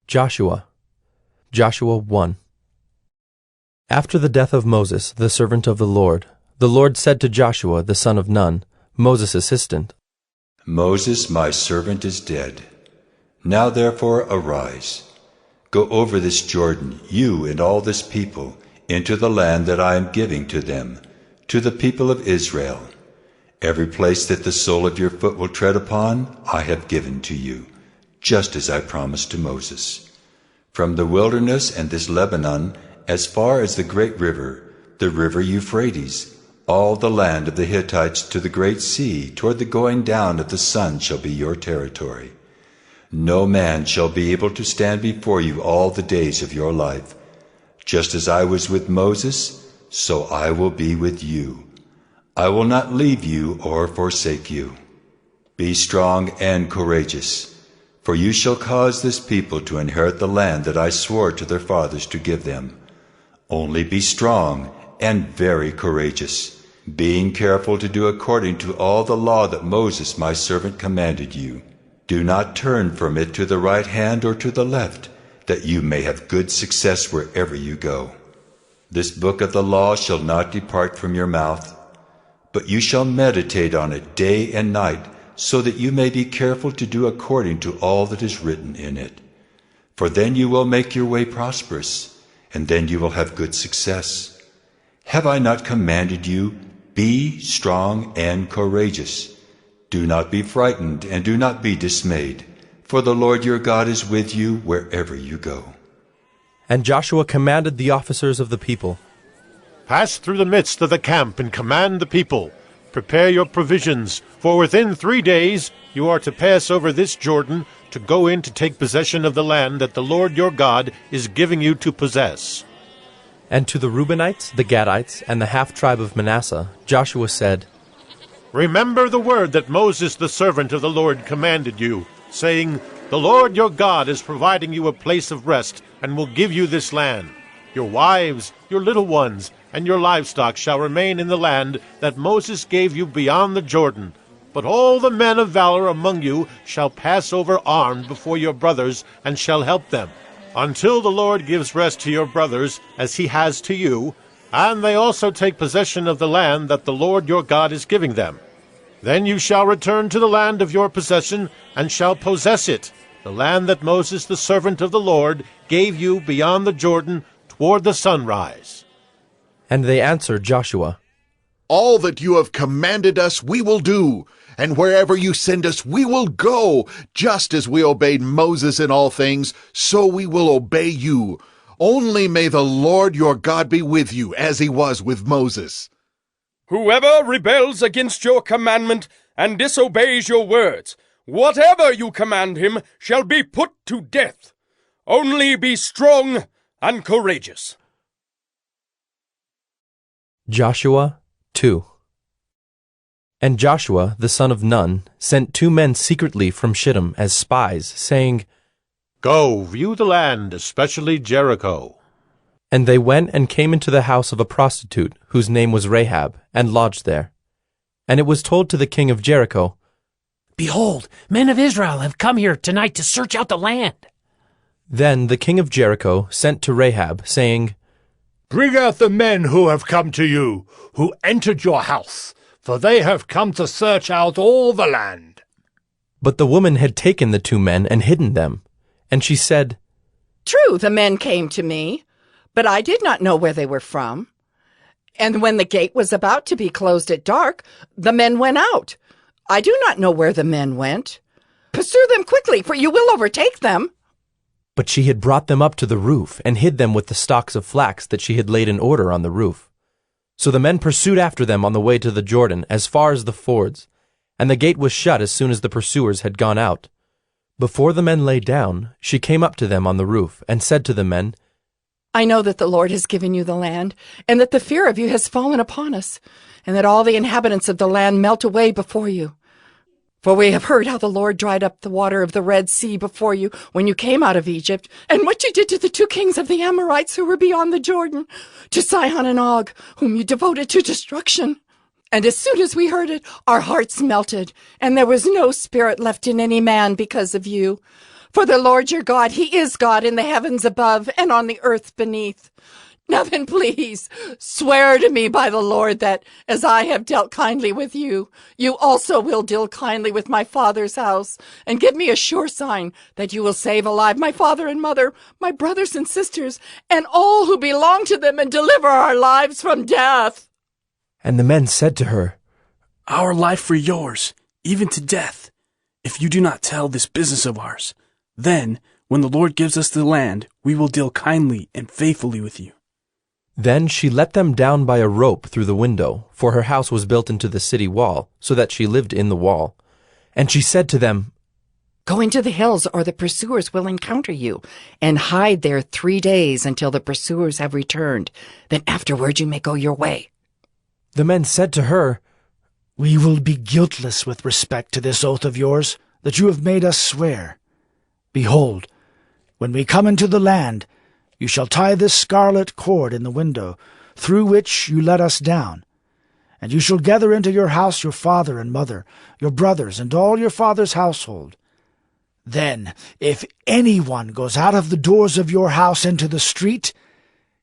Joshua. Joshua 1. After the death of Moses, the servant of the Lord said to Joshua the son of Nun, Moses' assistant, Moses, my servant, is dead. Now therefore arise. Go over this Jordan, you and all this people, into the land that I am giving to them, to the people of Israel. Every place that the sole of your foot will tread upon, I have given to you, just as I promised to Moses. From the wilderness and this Lebanon, as far as the great river, the river Euphrates, all the land of the Hittites to the great sea, toward the going down of the sun shall be your territory. No man shall be able to stand before you all the days of your life. Just as I was with Moses, so I will be with you. I will not leave you or forsake you. Be strong and courageous, for you shall cause this people to inherit the land that I swore to their fathers to give them. Only be strong and very courageous, being careful to do according to all the law that Moses my servant commanded you. Do not turn from it to the right hand or to the left, that you may have good success wherever you go. This book of the law shall not depart from your mouth, but you shall meditate on it day and night, so that you may be careful to do according to all that is written in it. For then you will make your way prosperous, and then you will have good success. Have I not commanded you, be strong and courageous? Do not be frightened and do not be dismayed, for the Lord your God is with you wherever you go. And Joshua commanded the officers of the people, Pass through the midst of the camp and command the people. Prepare your provisions, for within 3 days you are to pass over this Jordan to go in to take possession of the land that the Lord your God is giving you to possess. And to the Reubenites, the Gadites, and the half-tribe of Manasseh, Joshua said, Remember the word that Moses the servant of the Lord commanded you, saying, The Lord your God is providing you a place of rest, and will give you this land. Your wives, your little ones, and your livestock shall remain in the land that Moses gave you beyond the Jordan. But all the men of valor among you shall pass over armed before your brothers, and shall help them, until the Lord gives rest to your brothers, as he has to you, and they also take possession of the land that the Lord your God is giving them. Then you shall return to the land of your possession, and shall possess it, the land that Moses the servant of the Lord gave you beyond the Jordan toward the sunrise. And they answered Joshua, All that you have commanded us we will do, and wherever you send us we will go. Just as we obeyed Moses in all things, so we will obey you. Only may the Lord your God be with you, as he was with Moses. Whoever rebels against your commandment and disobeys your words, whatever you command him shall be put to death. Only be strong and courageous. Joshua 2. And Joshua the son of Nun sent 2 men secretly from Shittim as spies, saying, Go, view the land, especially Jericho. And they went and came into the house of a prostitute, whose name was Rahab, and lodged there. And it was told to the king of Jericho, Behold, men of Israel have come here tonight to search out the land. Then the king of Jericho sent to Rahab, saying, Bring out the men who have come to you, who entered your house, for they have come to search out all the land. But the woman had taken the 2 men and hidden them. And she said, True, the men came to me, but I did not know where they were from. And when the gate was about to be closed at dark, the men went out. I do not know where the men went. Pursue them quickly, for you will overtake them. But she had brought them up to the roof, and hid them with the stalks of flax that she had laid in order on the roof. So the men pursued after them on the way to the Jordan, as far as the fords, and the gate was shut as soon as the pursuers had gone out. Before the men lay down, she came up to them on the roof, and said to the men, I know that the Lord has given you the land, and that the fear of you has fallen upon us, and that all the inhabitants of the land melt away before you. For we have heard how the Lord dried up the water of the Red Sea before you when you came out of Egypt, and what you did to the 2 kings of the Amorites who were beyond the Jordan, to Sihon and Og, whom you devoted to destruction. And as soon as we heard it, our hearts melted, and there was no spirit left in any man because of you. For the Lord your God, he is God in the heavens above and on the earth beneath. Now then, please, swear to me by the Lord that, as I have dealt kindly with you, you also will deal kindly with my father's house, and give me a sure sign that you will save alive my father and mother, my brothers and sisters, and all who belong to them, and deliver our lives from death." And the men said to her, "Our life for yours, even to death, if you do not tell this business of ours. Then, when the Lord gives us the land, we will deal kindly and faithfully with you." Then she let them down by a rope through the window, for her house was built into the city wall, so that she lived in the wall. And she said to them, "Go into the hills, or the pursuers will encounter you, and hide there 3 days until the pursuers have returned. Then afterward you may go your way." The men said to her, "We will be guiltless with respect to this oath of yours that you have made us swear. Behold, when we come into the land, you shall tie this scarlet cord in the window, through which you let us down. And you shall gather into your house your father and mother, your brothers, and all your father's household. Then, if anyone goes out of the doors of your house into the street,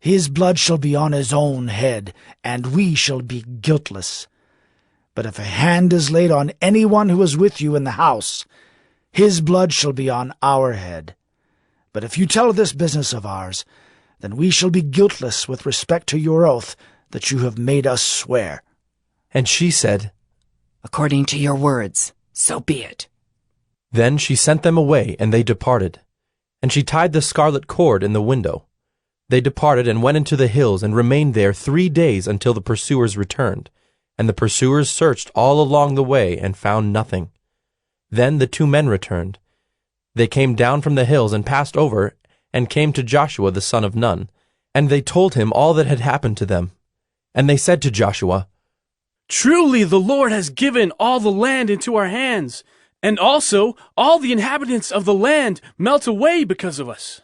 his blood shall be on his own head, and we shall be guiltless. But if a hand is laid on anyone who is with you in the house, his blood shall be on our head. But if you tell this business of ours, then we shall be guiltless with respect to your oath that you have made us swear." And she said, "According to your words, so be it." Then she sent them away, and they departed. And she tied the scarlet cord in the window. They departed and went into the hills, and remained there 3 days until the pursuers returned. And the pursuers searched all along the way, and found nothing. Then the 2 men returned. They came down from the hills and passed over, and came to Joshua the son of Nun. And they told him all that had happened to them. And they said to Joshua, "Truly the Lord has given all the land into our hands, and also all the inhabitants of the land melt away because of us."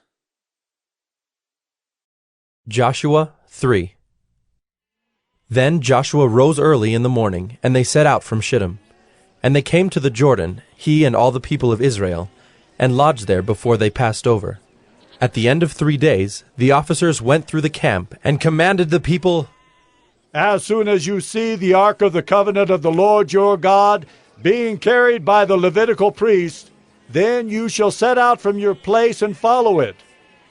Joshua 3. Then Joshua rose early in the morning, and they set out from Shittim. And they came to the Jordan, he and all the people of Israel, and lodged there before they passed over. At the end of 3 days, the officers went through the camp, and commanded the people, "As soon as you see the ark of the covenant of the Lord your God being carried by the Levitical priests, then you shall set out from your place and follow it.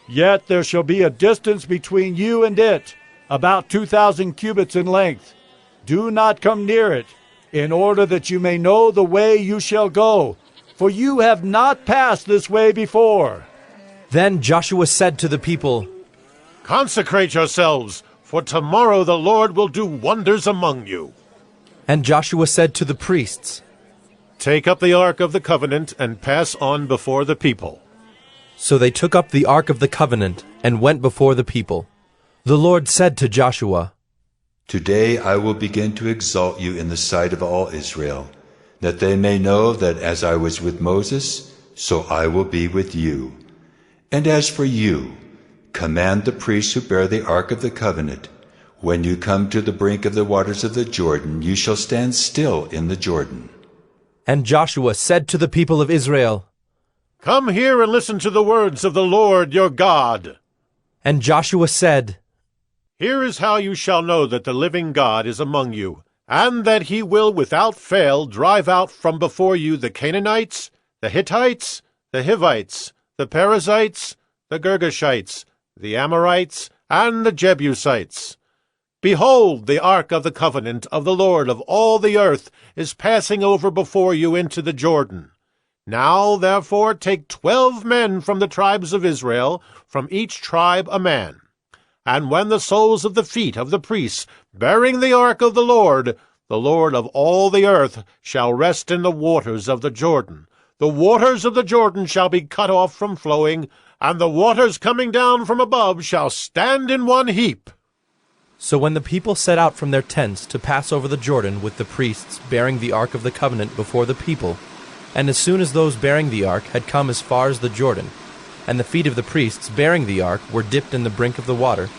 Yet there shall be a distance between you and it, about 2,000 cubits in length. Do not come near it, in order that you may know the way you shall go, for you have not passed this way before." Then Joshua said to the people, "Consecrate yourselves, for tomorrow the Lord will do wonders among you." And Joshua said to the priests, "Take up the ark of the covenant and pass on before the people." So they took up the ark of the covenant, and went before the people. The Lord said to Joshua, Today I will begin to exalt you in the sight of all Israel, that they may know that as I was with Moses, so I will be with you. And as for you, command the priests who bear the ark of the covenant, when you come to the brink of the waters of the Jordan, you shall stand still in the Jordan." And Joshua said to the people of Israel, "Come here and listen to the words of the Lord your God." And Joshua said, "Here is how you shall know that the living God is among you, and that he will without fail drive out from before you the Canaanites, the Hittites, the Hivites, the Perizzites, the Girgashites, the Amorites, and the Jebusites. Behold, the ark of the covenant of the Lord of all the earth is passing over before you into the Jordan. Now, therefore, take 12 men from the tribes of Israel, from each tribe a man. And when the soles of the feet of the priests, bearing the ark of the Lord of all the earth, shall rest in the waters of the Jordan, the waters of the Jordan shall be cut off from flowing, and the waters coming down from above shall stand in one heap." So when the people set out from their tents to pass over the Jordan with the priests bearing the ark of the covenant before the people, and as soon as those bearing the ark had come as far as the Jordan, and the feet of the priests bearing the ark were dipped in the brink of the water,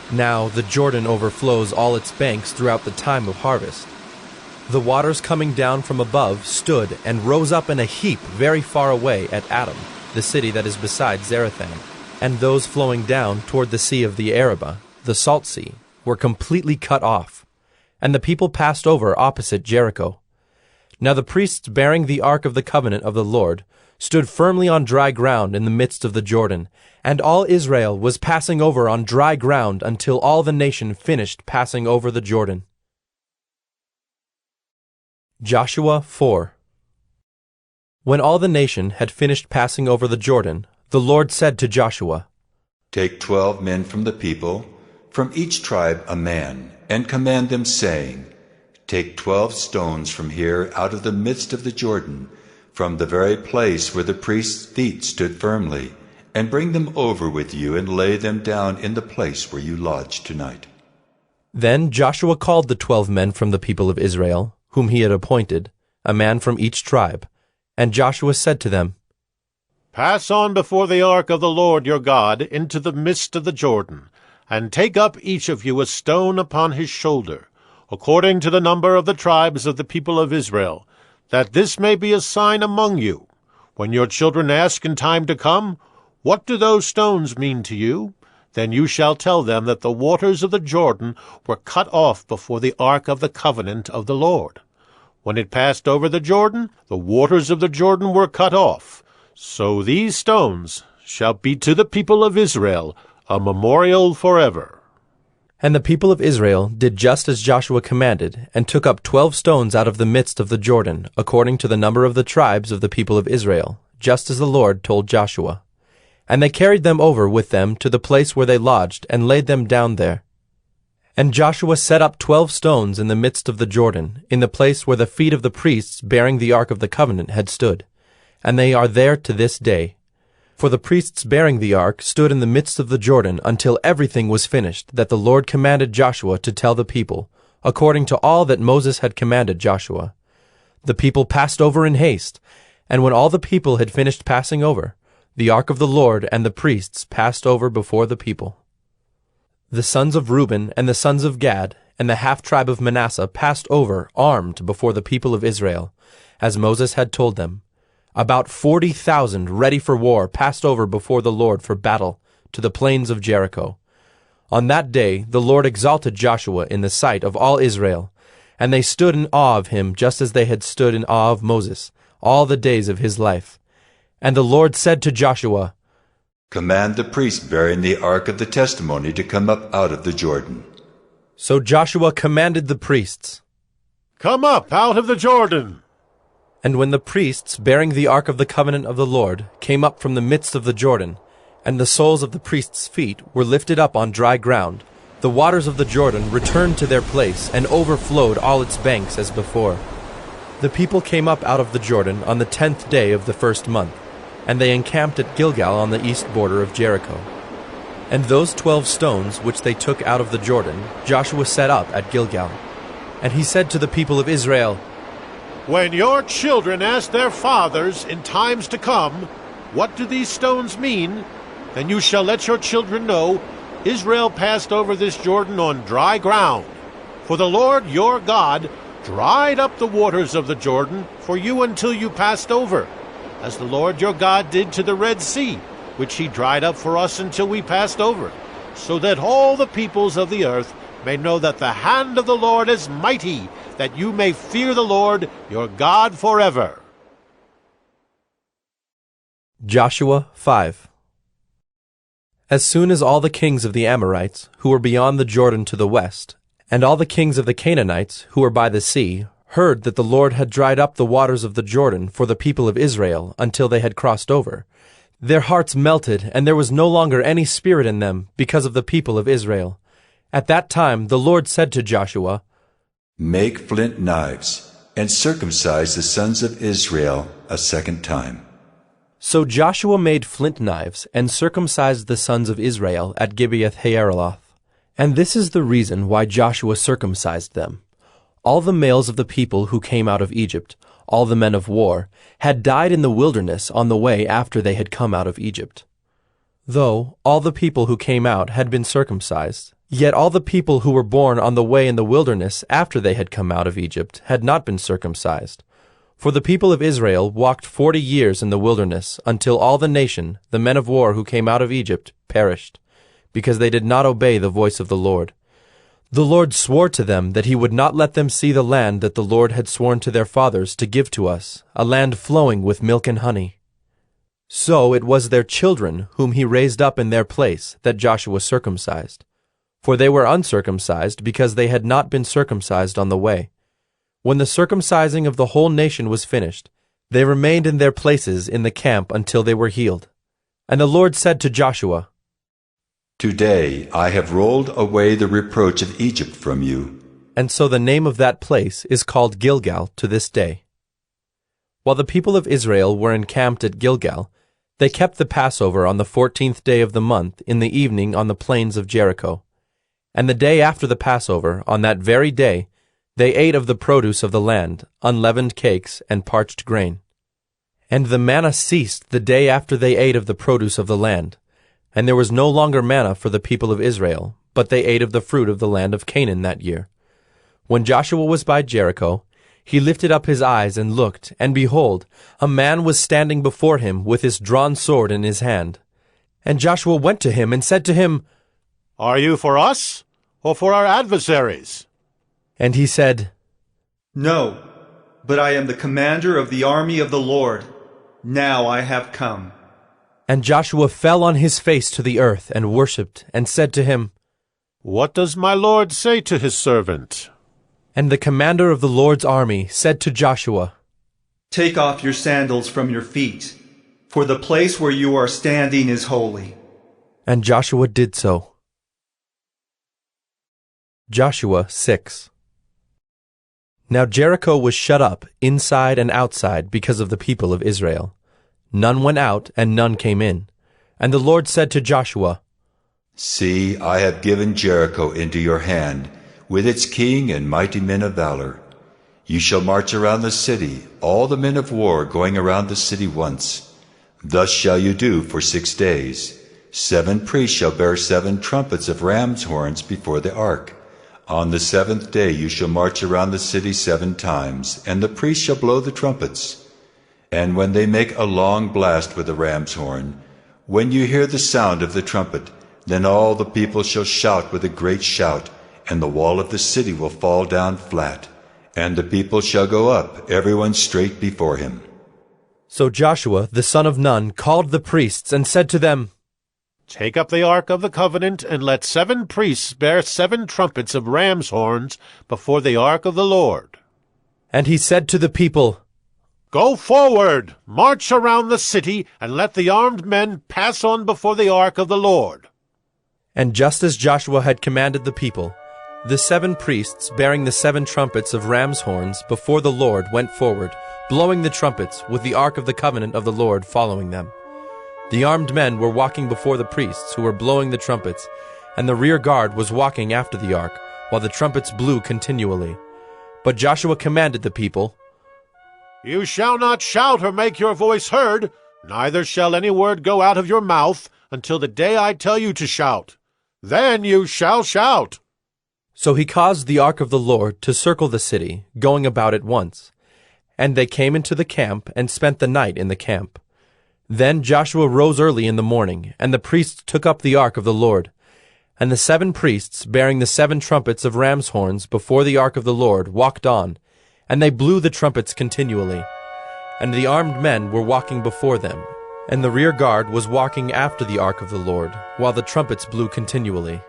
now the Jordan overflows all its banks throughout the time of harvest. The waters coming down from above stood and rose up in a heap very far away at Adam, the city that is beside Zarethan, and those flowing down toward the sea of the Arabah, the Salt Sea, were completely cut off, and the people passed over opposite Jericho. Now the priests bearing the ark of the covenant of the Lord stood firmly on dry ground in the midst of the Jordan, and all Israel was passing over on dry ground until all the nation finished passing over the Jordan. Joshua 4. When all the nation had finished passing over the Jordan, the Lord said to Joshua, Take 12 men from the people, from each tribe a man, and command them, saying, Take 12 stones from here out of the midst of the Jordan, from the very place where the priest's feet stood firmly, and bring them over with you and lay them down in the place where you lodge tonight. Then Joshua called the 12 men from the people of Israel, whom he had appointed, a man from each tribe. And Joshua said to them, Pass on before the ark of the Lord your God into the midst of the Jordan, and take up each of you a stone upon his shoulder, according to the number of the tribes of the people of Israel, that this may be a sign among you. When your children ask in time to come, What do those stones mean to you? Then you shall tell them that the waters of the Jordan were cut off before the ark of the covenant of the Lord. When it passed over the Jordan, the waters of the Jordan were cut off. So these stones shall be to the people of Israel a memorial forever. And the people of Israel did just as Joshua commanded, and took up 12 stones out of the midst of the Jordan, according to the number of the tribes of the people of Israel, just as the Lord told Joshua. And they carried them over with them to the place where they lodged, and laid them down there. And Joshua set up 12 stones in the midst of the Jordan, in the place where the feet of the priests bearing the ark of the covenant had stood. And they are there to this day. For the priests bearing the ark stood in the midst of the Jordan until everything was finished that the Lord commanded Joshua to tell the people, according to all that Moses had commanded Joshua. The people passed over in haste, and when all the people had finished passing over, the ark of the Lord and the priests passed over before the people. The sons of Reuben and the sons of Gad and the half-tribe of Manasseh passed over armed before the people of Israel, as Moses had told them. About 40,000 ready for war passed over before the Lord for battle to the plains of Jericho. On that day the Lord exalted Joshua in the sight of all Israel, and they stood in awe of him just as they had stood in awe of Moses all the days of his life. And the Lord said to Joshua, Command the priest bearing the ark of the testimony to come up out of the Jordan. So Joshua commanded the priests, Come up out of the Jordan. And when the priests bearing the ark of the covenant of the Lord came up from the midst of the Jordan, and the soles of the priests' feet were lifted up on dry ground, the waters of the Jordan returned to their place and overflowed all its banks as before. The people came up out of the Jordan on the 10th day of the first month, and they encamped at Gilgal on the east border of Jericho. And those 12 stones which they took out of the Jordan Joshua set up at Gilgal. And he said to the people of Israel, When your children ask their fathers in times to come, What do these stones mean? Then you shall let your children know, Israel passed over this Jordan on dry ground. For the Lord your God dried up the waters of the Jordan for you until you passed over, as the Lord your God did to the Red Sea, which he dried up for us until we passed over, so that all the peoples of the earth may know that the hand of the Lord is mighty, that you may fear the Lord your God forever. Joshua 5. As soon as all the kings of the Amorites, who were beyond the Jordan to the west, and all the kings of the Canaanites, who were by the sea, heard that the Lord had dried up the waters of the Jordan for the people of Israel until they had crossed over, their hearts melted, and there was no longer any spirit in them because of the people of Israel. At that time the Lord said to Joshua, Make flint knives, and circumcise the sons of Israel a second time. So Joshua made flint knives, and circumcised the sons of Israel at Gibeath-haaraloth. And this is the reason why Joshua circumcised them. All the males of the people who came out of Egypt, all the men of war, had died in the wilderness on the way after they had come out of Egypt. Though all the people who came out had been circumcised, yet all the people who were born on the way in the wilderness after they had come out of Egypt had not been circumcised. For the people of Israel walked 40 years in the wilderness, until all the nation, the men of war who came out of Egypt, perished, because they did not obey the voice of the Lord. The Lord swore to them that he would not let them see the land that the Lord had sworn to their fathers to give to us, a land flowing with milk and honey. So it was their children whom he raised up in their place that Joshua circumcised. For they were uncircumcised because they had not been circumcised on the way. When the circumcising of the whole nation was finished, they remained in their places in the camp until they were healed. And the Lord said to Joshua, Today I have rolled away the reproach of Egypt from you. And so the name of that place is called Gilgal to this day. While the people of Israel were encamped at Gilgal, they kept the Passover on the 14th day of the month in the evening on the plains of Jericho. And the day after the Passover, on that very day, they ate of the produce of the land, unleavened cakes and parched grain. And the manna ceased the day after they ate of the produce of the land. And there was no longer manna for the people of Israel, but they ate of the fruit of the land of Canaan that year. When Joshua was by Jericho, he lifted up his eyes and looked, and behold, a man was standing before him with his drawn sword in his hand. And Joshua went to him and said to him, Are you for us, or for our adversaries? And he said, No, but I am the commander of the army of the Lord. Now I have come. And Joshua fell on his face to the earth and worshipped, and said to him, What does my Lord say to his servant? And the commander of the Lord's army said to Joshua, Take off your sandals from your feet, for the place where you are standing is holy. And Joshua did so. Joshua 6. Now Jericho was shut up, inside and outside, because of the people of Israel. None went out, and none came in. And the Lord said to Joshua, See, I have given Jericho into your hand, with its king and mighty men of valor. You shall march around the city, all the men of war going around the city once. Thus shall you do for 6 days. 7 priests shall bear 7 trumpets of ram's horns before the ark. On the 7th day you shall march around the city 7 times, and the priests shall blow the trumpets. And when they make a long blast with the ram's horn, when you hear the sound of the trumpet, then all the people shall shout with a great shout, and the wall of the city will fall down flat, and the people shall go up, everyone straight before him. So Joshua the son of Nun called the priests and said to them, Take up the ark of the covenant, and let 7 priests bear 7 trumpets of ram's horns before the ark of the Lord. And he said to the people, Go forward, march around the city, and let the armed men pass on before the ark of the Lord. And just as Joshua had commanded the people, the 7 priests bearing the 7 trumpets of ram's horns before the Lord went forward, blowing the trumpets, with the ark of the covenant of the Lord following them. The armed men were walking before the priests who were blowing the trumpets, and the rear guard was walking after the ark, while the trumpets blew continually. But Joshua commanded the people, You shall not shout or make your voice heard, neither shall any word go out of your mouth until the day I tell you to shout. Then you shall shout. So he caused the ark of the Lord to circle the city, going about it once. And they came into the camp and spent the night in the camp. Then Joshua rose early in the morning, and the priests took up the ark of the Lord. And the 7 priests, bearing the 7 trumpets of ram's horns before the ark of the Lord, walked on, and they blew the trumpets continually. And the armed men were walking before them, and the rear guard was walking after the ark of the Lord, while the trumpets blew continually.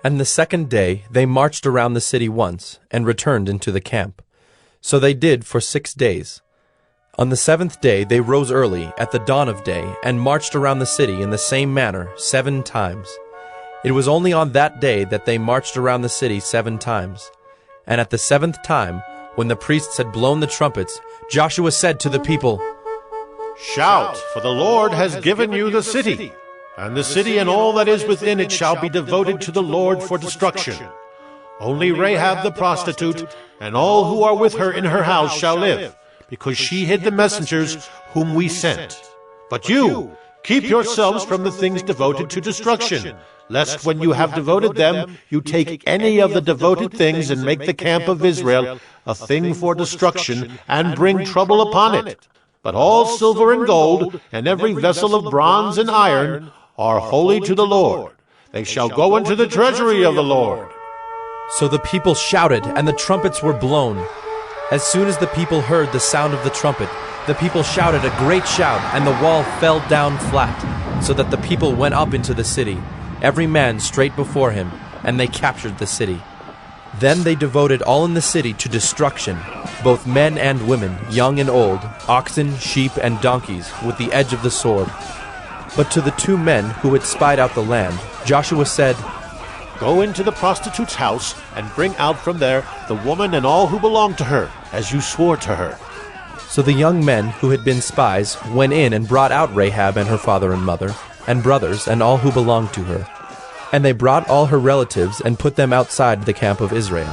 And the 2nd day they marched around the city once, and returned into the camp. So they did for 6 days. On the 7th day they rose early at the dawn of day, and marched around the city in the same manner 7 times. It was only on that day that they marched around the city 7 times. And at the 7th time, when the priests had blown the trumpets, Joshua said to the people, Shout, for the Lord has given you the city, and the city and all that is within it shall be devoted to the Lord for destruction. Only Rahab the prostitute, and all who are with her in her house shall live, because she hid the messengers whom we sent. But you, Keep yourselves from the things devoted to destruction, lest when you have devoted them, you take any of the devoted things and make the camp of Israel a thing for destruction, and bring trouble upon it. But all silver and gold, and every vessel of bronze and iron, are holy to the Lord. They shall go into the treasury of the Lord. So the people shouted, and the trumpets were blown. As soon as the people heard the sound of the trumpet, the people shouted a great shout, and the wall fell down flat, so that the people went up into the city, every man straight before him, and they captured the city. Then they devoted all in the city to destruction, both men and women, young and old, oxen, sheep, and donkeys, with the edge of the sword. But to the 2 men who had spied out the land, Joshua said, Go into the prostitute's house, and bring out from there the woman and all who belong to her, as you swore to her. So the young men who had been spies went in and brought out Rahab and her father and mother, and brothers, and all who belonged to her. And they brought all her relatives and put them outside the camp of Israel.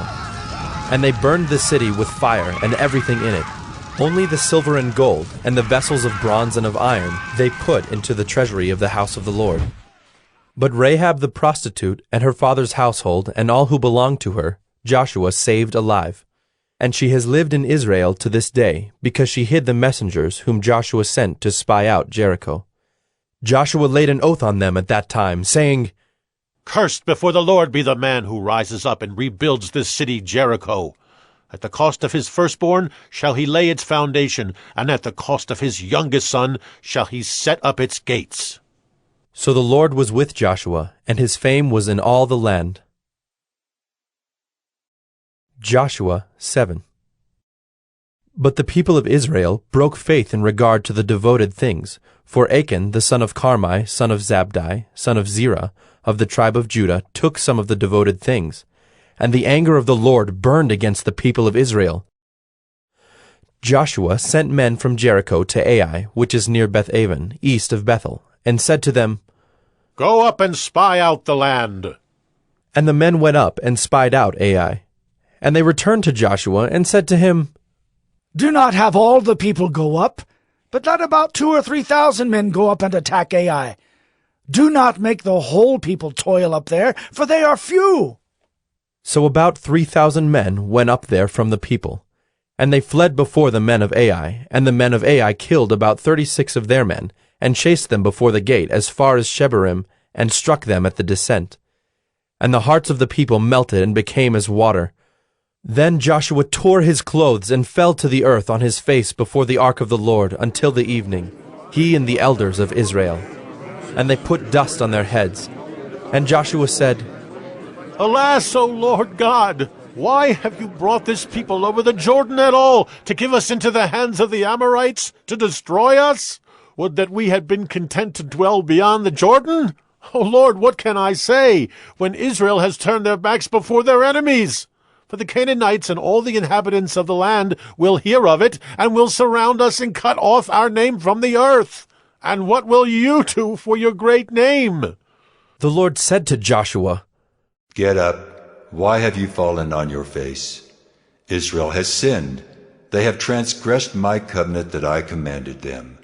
And they burned the city with fire and everything in it. Only the silver and gold, and the vessels of bronze and of iron, they put into the treasury of the house of the Lord. But Rahab the prostitute, and her father's household, and all who belonged to her, Joshua saved alive. And she has lived in Israel to this day, because she hid the messengers whom Joshua sent to spy out Jericho. Joshua laid an oath on them at that time, saying, Cursed before the Lord be the man who rises up and rebuilds this city Jericho. At the cost of his firstborn shall he lay its foundation, and at the cost of his youngest son shall he set up its gates. So the Lord was with Joshua, and his fame was in all the land. Joshua 7. But the people of Israel broke faith in regard to the devoted things, for Achan the son of Carmi, son of Zabdi, son of Zerah, of the tribe of Judah, took some of the devoted things, and the anger of the Lord burned against the people of Israel. Joshua sent men from Jericho to Ai, which is near Beth-aven, east of Bethel, and said to them, Go up and spy out the land. And the men went up and spied out Ai. And they returned to Joshua and said to him, Do not have all the people go up, but let about 2,000 or 3,000 men go up and attack Ai. Do not make the whole people toil up there, for they are few. So about 3,000 men went up there from the people. And they fled before the men of Ai, and the men of Ai killed about 36 of their men, and chased them before the gate as far as Shebarim, and struck them at the descent. And the hearts of the people melted and became as water. Then Joshua tore his clothes and fell to the earth on his face before the ark of the Lord until the evening, he and the elders of Israel. And they put dust on their heads. And Joshua said, Alas, O Lord God, why have you brought this people over the Jordan at all, to give us into the hands of the Amorites, to destroy us? Would that we had been content to dwell beyond the Jordan? O Lord, what can I say, when Israel has turned their backs before their enemies? For the Canaanites and all the inhabitants of the land will hear of it, and will surround us and cut off our name from the earth. And what will you do for your great name? The Lord said to Joshua, Get up. Why have you fallen on your face? Israel has sinned. They have transgressed my covenant that I commanded them.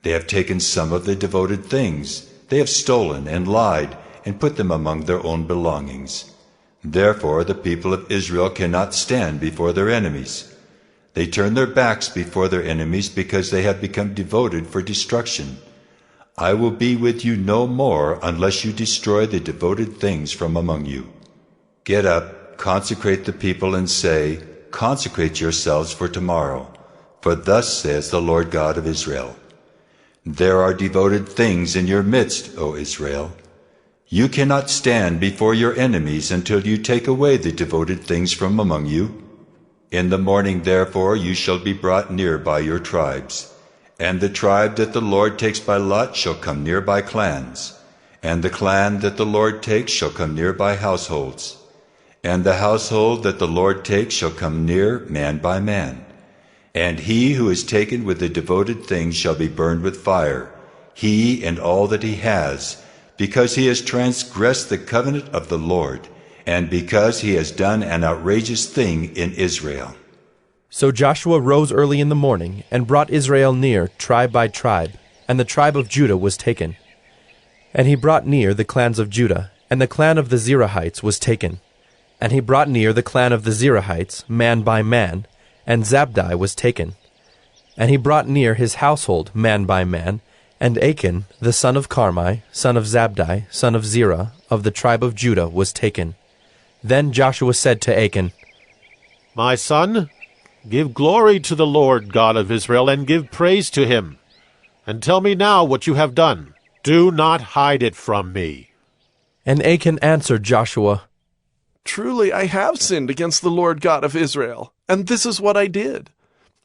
They have taken some of the devoted things. They have stolen and lied and put them among their own belongings. Therefore the people of Israel cannot stand before their enemies. They turn their backs before their enemies because they have become devoted for destruction. I will be with you no more unless you destroy the devoted things from among you. Get up, consecrate the people, and say, Consecrate yourselves for tomorrow, for thus says the Lord God of Israel. There are devoted things in your midst, O Israel. You cannot stand before your enemies until you take away the devoted things from among you. In the morning, therefore, you shall be brought near by your tribes. And the tribe that the Lord takes by lot shall come near by clans. And the clan that the Lord takes shall come near by households. And the household that the Lord takes shall come near man by man. And he who is taken with the devoted things shall be burned with fire, he and all that he has, because he has transgressed the covenant of the Lord, and because he has done an outrageous thing in Israel. So Joshua rose early in the morning, and brought Israel near, tribe by tribe, and the tribe of Judah was taken. And he brought near the clans of Judah, and the clan of the Zerahites was taken. And he brought near the clan of the Zerahites, man by man, and Zabdi was taken. And he brought near his household, man by man, and Achan, the son of Carmi, son of Zabdi, son of Zerah, of the tribe of Judah, was taken. Then Joshua said to Achan, My son, give glory to the Lord God of Israel, and give praise to him. And tell me now what you have done. Do not hide it from me. And Achan answered Joshua, Truly I have sinned against the Lord God of Israel, and this is what I did.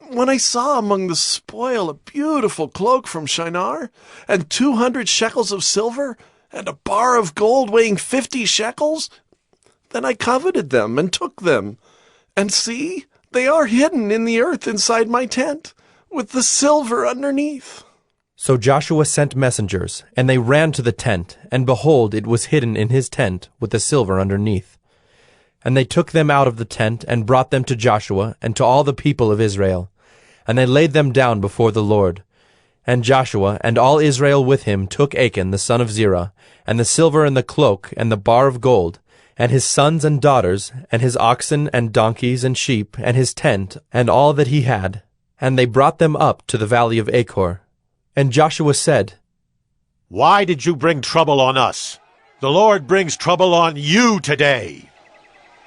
When I saw among the spoil a beautiful cloak from Shinar, and 200 shekels of silver, and a bar of gold weighing 50 shekels, then I coveted them and took them. And see, they are hidden in the earth inside my tent, with the silver underneath. So Joshua sent messengers, and they ran to the tent, and behold, it was hidden in his tent, with the silver underneath. And they took them out of the tent, and brought them to Joshua, and to all the people of Israel. And they laid them down before the Lord. And Joshua, and all Israel with him, took Achan the son of Zerah, and the silver and the cloak, and the bar of gold, and his sons and daughters, and his oxen and donkeys and sheep, and his tent, and all that he had. And they brought them up to the valley of Achor. And Joshua said, Why did you bring trouble on us? The Lord brings trouble on you today.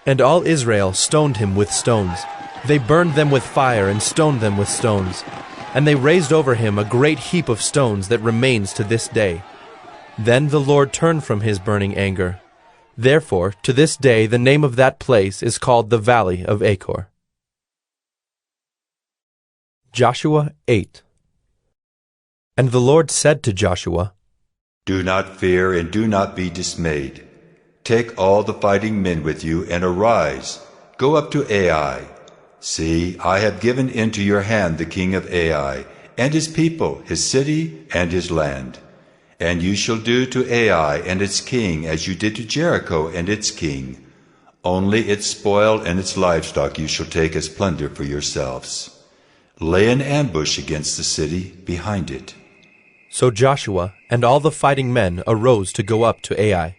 And all Israel stoned him with stones. They burned them with fire and stoned them with stones. And they raised over him a great heap of stones that remains to this day. Then the Lord turned from his burning anger. Therefore, to this day the name of that place is called the Valley of Achor. Joshua 8. And the Lord said to Joshua, Do not fear and do not be dismayed. Take all the fighting men with you and arise. Go up to Ai. See, I have given into your hand the king of Ai, and his people, his city, and his land. And you shall do to Ai and its king as you did to Jericho and its king. Only its spoil and its livestock you shall take as plunder for yourselves. Lay an ambush against the city behind it. So Joshua and all the fighting men arose to go up to Ai.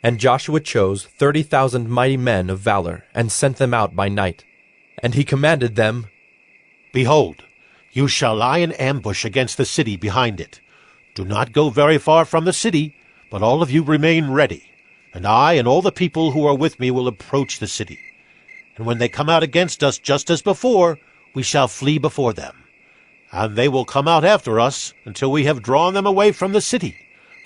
And Joshua chose 30,000 mighty men of valor, and sent them out by night. And he commanded them, Behold, you shall lie in ambush against the city behind it. Do not go very far from the city, but all of you remain ready. And I and all the people who are with me will approach the city. And when they come out against us just as before, we shall flee before them. And they will come out after us until we have drawn them away from the city.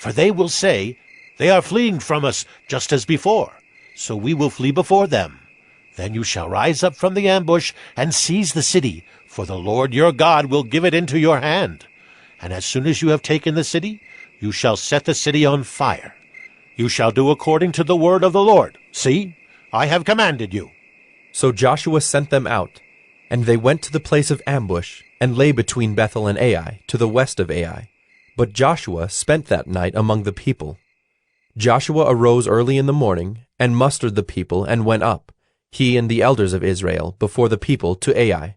For they will say, They are fleeing from us just as before, so we will flee before them. Then you shall rise up from the ambush and seize the city, for the Lord your God will give it into your hand. And as soon as you have taken the city, you shall set the city on fire. You shall do according to the word of the Lord. See, I have commanded you. So Joshua sent them out, and they went to the place of ambush, and lay between Bethel and Ai, to the west of Ai. But Joshua spent that night among the people. Joshua arose early in the morning, and mustered the people, and went up, he and the elders of Israel, before the people to Ai.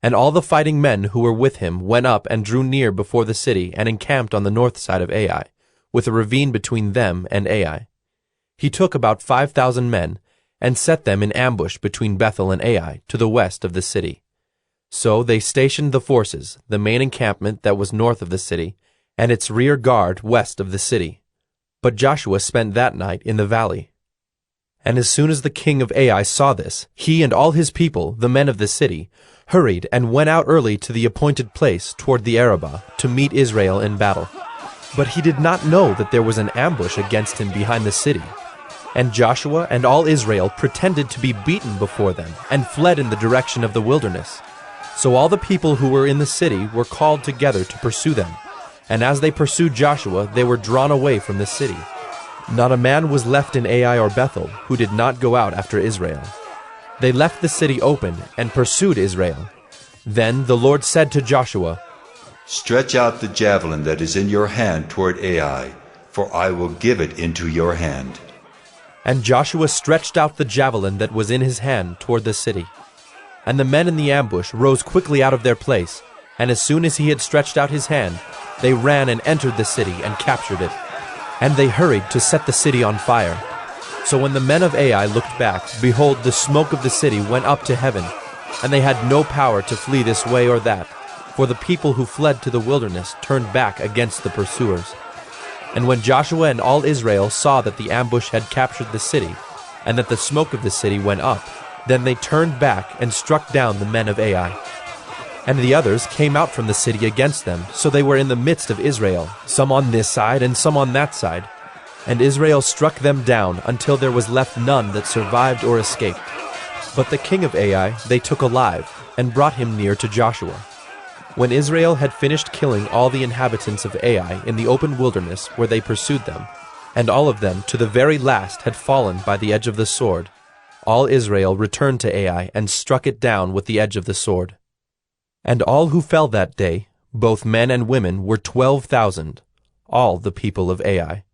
And all the fighting men who were with him went up and drew near before the city, and encamped on the north side of Ai, with a ravine between them and Ai. He took about 5,000 men, and set them in ambush between Bethel and Ai, to the west of the city. So they stationed the forces, the main encampment that was north of the city, and its rear guard west of the city. But Joshua spent that night in the valley. And as soon as the king of Ai saw this, he and all his people, the men of the city, hurried and went out early to the appointed place toward the Arabah to meet Israel in battle. But he did not know that there was an ambush against him behind the city. And Joshua and all Israel pretended to be beaten before them, and fled in the direction of the wilderness. So all the people who were in the city were called together to pursue them. And as they pursued Joshua, they were drawn away from the city. Not a man was left in Ai or Bethel who did not go out after Israel. They left the city open and pursued Israel. Then the Lord said to Joshua, Stretch out the javelin that is in your hand toward Ai, for I will give it into your hand. And Joshua stretched out the javelin that was in his hand toward the city. And the men in the ambush rose quickly out of their place, And as soon as he had stretched out his hand, they ran and entered the city and captured it. And they hurried to set the city on fire. So when the men of Ai looked back, behold, the smoke of the city went up to heaven, and they had no power to flee this way or that, for the people who fled to the wilderness turned back against the pursuers. And when Joshua and all Israel saw that the ambush had captured the city, and that the smoke of the city went up, then they turned back and struck down the men of Ai. And the others came out from the city against them, so they were in the midst of Israel, some on this side and some on that side. And Israel struck them down until there was left none that survived or escaped. But the king of Ai they took alive, and brought him near to Joshua. When Israel had finished killing all the inhabitants of Ai in the open wilderness where they pursued them, and all of them to the very last had fallen by the edge of the sword, all Israel returned to Ai and struck it down with the edge of the sword. And all who fell that day, both men and women, were 12,000, all the people of Ai.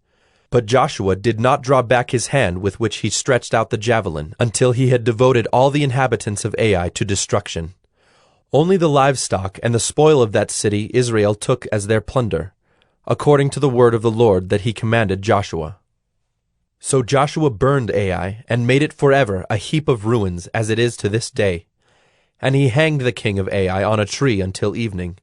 But Joshua did not draw back his hand with which he stretched out the javelin, until he had devoted all the inhabitants of Ai to destruction. Only the livestock and the spoil of that city Israel took as their plunder, according to the word of the Lord that he commanded Joshua. So Joshua burned Ai, and made it forever a heap of ruins, as it is to this day. And he hanged the king of Ai on a tree until evening.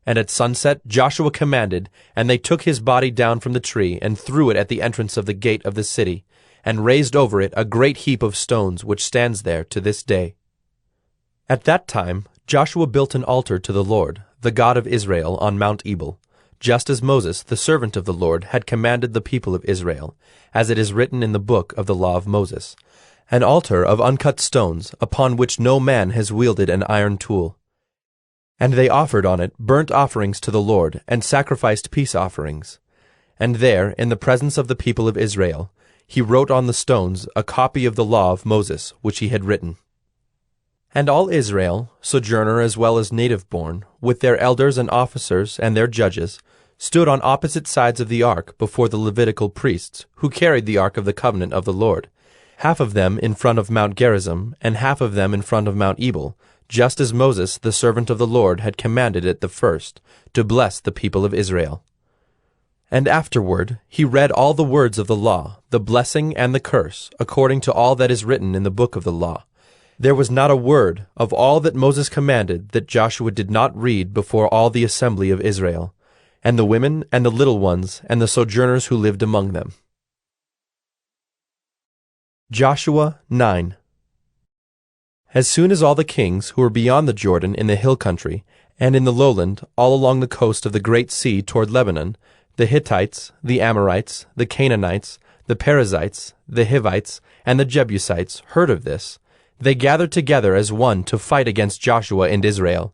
And at sunset Joshua commanded, and they took his body down from the tree, and threw it at the entrance of the gate of the city, and raised over it a great heap of stones, which stands there to this day. At that time Joshua built an altar to the Lord, the God of Israel, on Mount Ebal, just as Moses, the servant of the Lord, had commanded the people of Israel, as it is written in the book of the law of Moses, an altar of uncut stones, upon which no man has wielded an iron tool. And they offered on it burnt offerings to the Lord, and sacrificed peace offerings. And there, in the presence of the people of Israel, he wrote on the stones a copy of the law of Moses, which he had written. And all Israel, sojourner as well as native-born, with their elders and officers and their judges, stood on opposite sides of the ark before the Levitical priests, who carried the ark of the covenant of the Lord, half of them in front of Mount Gerizim, and half of them in front of Mount Ebal, just as Moses, the servant of the Lord, had commanded it the first, to bless the people of Israel. And afterward he read all the words of the law, the blessing and the curse, according to all that is written in the book of the law. There was not a word of all that Moses commanded that Joshua did not read before all the assembly of Israel, and the women and the little ones and the sojourners who lived among them. Joshua 9. As soon as all the kings who were beyond the Jordan in the hill country, and in the lowland, all along the coast of the great sea toward Lebanon, the Hittites, the Amorites, the Canaanites, the Perizzites, the Hivites, and the Jebusites heard of this, they gathered together as one to fight against Joshua and Israel.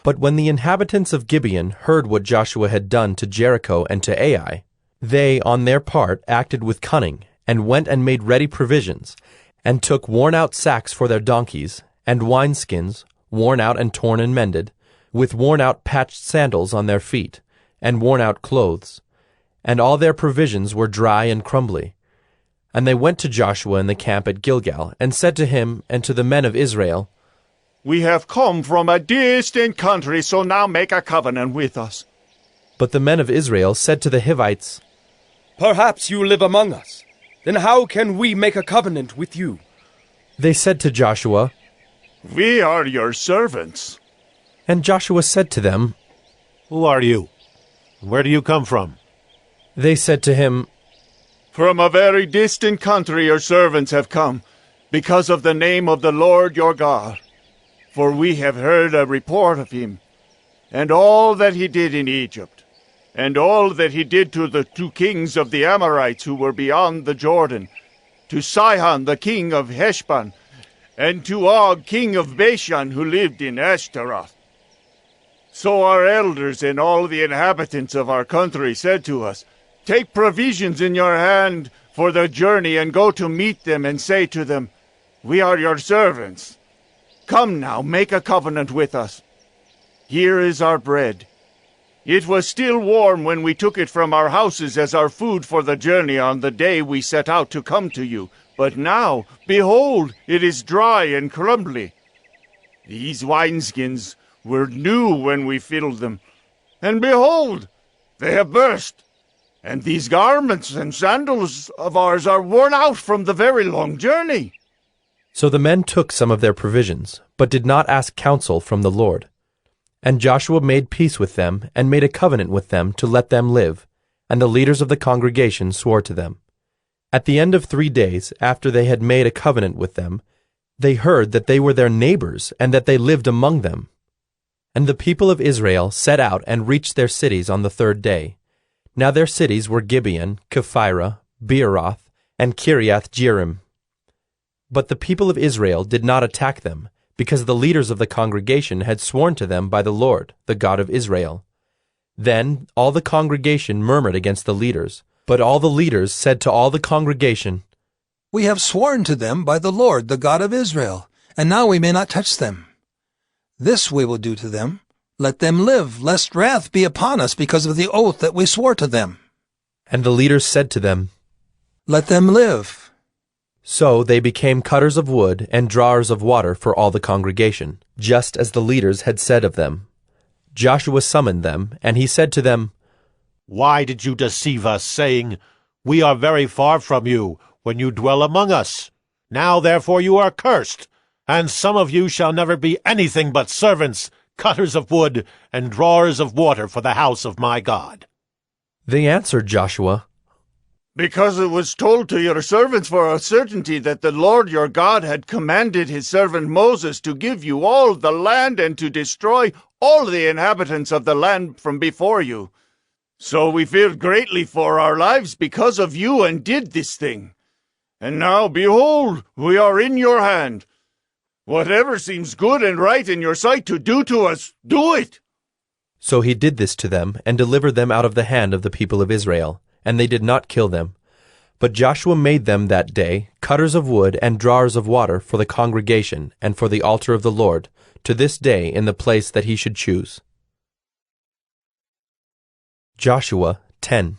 But when the inhabitants of Gibeon heard what Joshua had done to Jericho and to Ai, they, on their part, acted with cunning, and went and made ready provisions, and took worn-out sacks for their donkeys, and wineskins, worn out and torn and mended, with worn-out patched sandals on their feet, and worn-out clothes. And all their provisions were dry and crumbly. And they went to Joshua in the camp at Gilgal, and said to him and to the men of Israel, "We have come from a distant country, so now make a covenant with us." But the men of Israel said to the Hivites, "Perhaps you live among us. Then how can we make a covenant with you?" They said to Joshua, "We are your servants." And Joshua said to them, "Who are you? Where do you come from?" They said to him, "From a very distant country your servants have come, because of the name of the Lord your God. For we have heard a report of him, and all that he did in Egypt, and all that he did to the 2 kings of the Amorites who were beyond the Jordan, to Sihon the king of Heshbon, and to Og king of Bashan who lived in Ashtaroth. So our elders and all the inhabitants of our country said to us, 'Take provisions in your hand for the journey, and go to meet them, and say to them, We are your servants. Come now, make a covenant with us. Here is our bread. It was still warm when we took it from our houses as our food for the journey on the day we set out to come to you. But now, behold, it is dry and crumbly. These wineskins were new when we filled them. And behold, they have burst. And these garments and sandals of ours are worn out from the very long journey. So the men took some of their provisions, but did not ask counsel from the Lord. And Joshua made peace with them, and made a covenant with them to let them live, and the leaders of the congregation swore to them. At the end of 3 days, after they had made a covenant with them, they heard that they were their neighbors, and that they lived among them. And the people of Israel set out and reached their cities on the 3rd day. Now their cities were Gibeon, Kephirah, Beeroth, and Kiriath-jearim. But the people of Israel did not attack them, because the leaders of the congregation had sworn to them by the Lord, the God of Israel. Then all the congregation murmured against the leaders, but all the leaders said to all the congregation, "We have sworn to them by the Lord, the God of Israel, and now we may not touch them. This we will do to them. Let them live, lest wrath be upon us because of the oath that we swore to them." And the leaders said to them, "Let them live." So they became cutters of wood and drawers of water for all the congregation, just as the leaders had said of them. Joshua summoned them, and he said to them, "Why did you deceive us, saying, 'We are very far from you,' when you dwell among us? Now therefore you are cursed, and some of you shall never be anything but servants, cutters of wood, and drawers of water for the house of my God." They answered Joshua, "Because it was told to your servants for a certainty that the Lord your God had commanded his servant Moses to give you all the land and to destroy all the inhabitants of the land from before you. So we feared greatly for our lives because of you and did this thing. And now, behold, we are in your hand. Whatever seems good and right in your sight to do to us, do it." So he did this to them, and delivered them out of the hand of the people of Israel, and they did not kill them. But Joshua made them that day cutters of wood and drawers of water for the congregation and for the altar of the Lord, to this day in the place that he should choose. Joshua 10.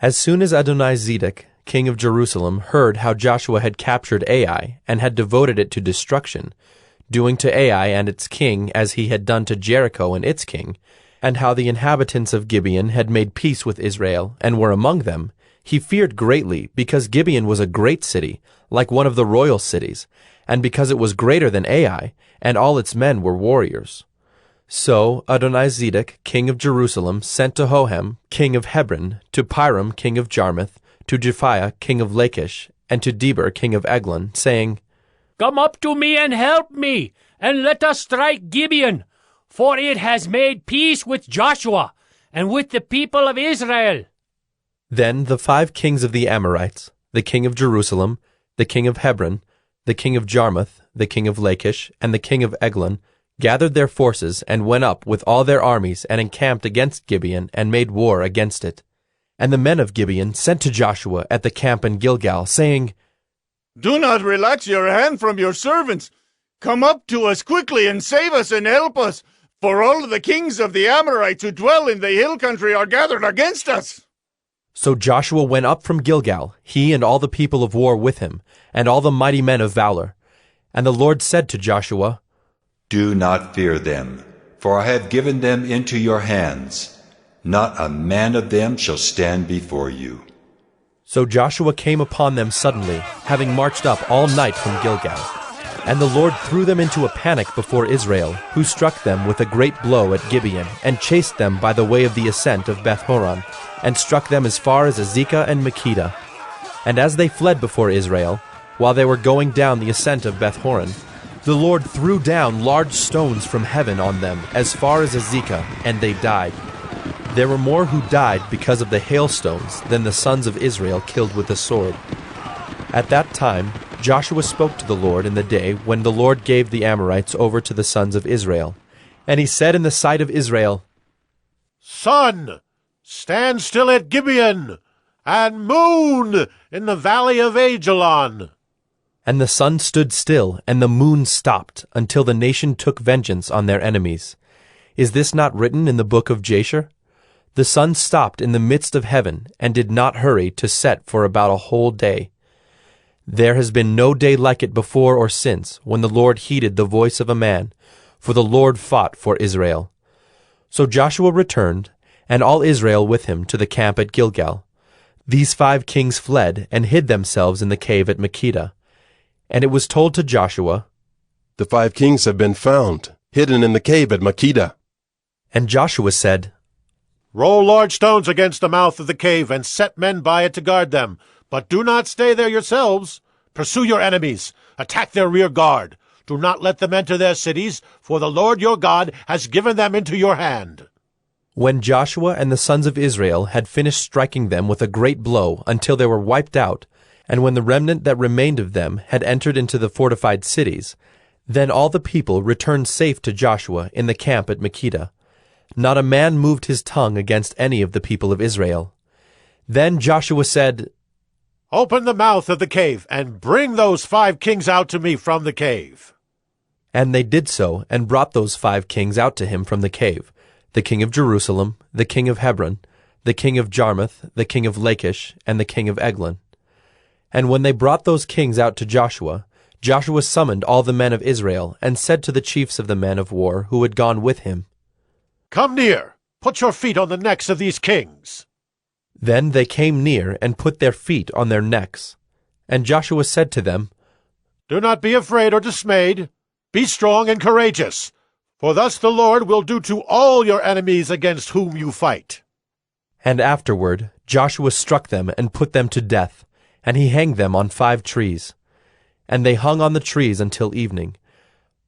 As soon as Adonizedek, king of Jerusalem, heard how Joshua had captured Ai and had devoted it to destruction, doing to Ai and its king as he had done to Jericho and its king, and how the inhabitants of Gibeon had made peace with Israel and were among them, he feared greatly, because Gibeon was a great city, like one of the royal cities, and because it was greater than Ai, and all its men were warriors. So Adonizedek, king of Jerusalem, sent to Hoham, king of Hebron, to Piram, king of Jarmuth, to Japhiah, king of Lachish, and to Deber, king of Eglon, saying, "Come up to me and help me, and let us strike Gibeon, for it has made peace with Joshua and with the people of Israel." Then the 5 kings of the Amorites, the king of Jerusalem, the king of Hebron, the king of Jarmuth, the king of Lachish, and the king of Eglon, gathered their forces and went up with all their armies and encamped against Gibeon and made war against it. And the men of Gibeon sent to Joshua at the camp in Gilgal, saying, "Do not relax your hand from your servants. Come up to us quickly and save us and help us, for all the kings of the Amorites who dwell in the hill country are gathered against us." So Joshua went up from Gilgal, he and all the people of war with him, and all the mighty men of valor. And the Lord said to Joshua, "Do not fear them, for I have given them into your hands. Not a man of them shall stand before you." So Joshua came upon them suddenly, having marched up all night from Gilgal. And the Lord threw them into a panic before Israel, who struck them with a great blow at Gibeon, and chased them by the way of the ascent of Beth-horon, and struck them as far as Azekah and Makkedah. And as they fled before Israel, while they were going down the ascent of Beth-horon, the Lord threw down large stones from heaven on them as far as Azekah, and they died. There were more who died because of the hailstones than the sons of Israel killed with the sword. At that time Joshua spoke to the Lord in the day when the Lord gave the Amorites over to the sons of Israel. And he said in the sight of Israel, "Sun, stand still at Gibeon, and moon in the valley of Ajalon." And the sun stood still, and the moon stopped, until the nation took vengeance on their enemies. Is this not written in the book of Jasher? The sun stopped in the midst of heaven, and did not hurry to set for about a whole day. There has been no day like it before or since, when the Lord heeded the voice of a man, for the Lord fought for Israel. So Joshua returned, and all Israel with him, to the camp at Gilgal. These 5 kings fled and hid themselves in the cave at Makkedah. And it was told to Joshua, "The 5 kings have been found, hidden in the cave at Makkedah." And Joshua said, Roll large stones against the mouth of the cave, and set men by it to guard them. But do not stay there yourselves. Pursue your enemies. Attack their rear guard. Do not let them enter their cities, for the Lord your God has given them into your hand. When Joshua and the sons of Israel had finished striking them with a great blow until they were wiped out, and when the remnant that remained of them had entered into the fortified cities, then all the people returned safe to Joshua in the camp at Makkedah. Not a man moved his tongue against any of the people of Israel. Then Joshua said, Open the mouth of the cave, and bring those 5 kings out to me from the cave. And they did so, and brought those 5 kings out to him from the cave, the king of Jerusalem, the king of Hebron, the king of Jarmuth, the king of Lachish, and the king of Eglon. And when they brought those kings out to Joshua, Joshua summoned all the men of Israel, and said to the chiefs of the men of war who had gone with him, Come near, put your feet on the necks of these kings. Then they came near and put their feet on their necks. And Joshua said to them, Do not be afraid or dismayed. Be strong and courageous, for thus the Lord will do to all your enemies against whom you fight. And afterward Joshua struck them and put them to death, and he hanged them on 5 trees. And they hung on the trees until evening.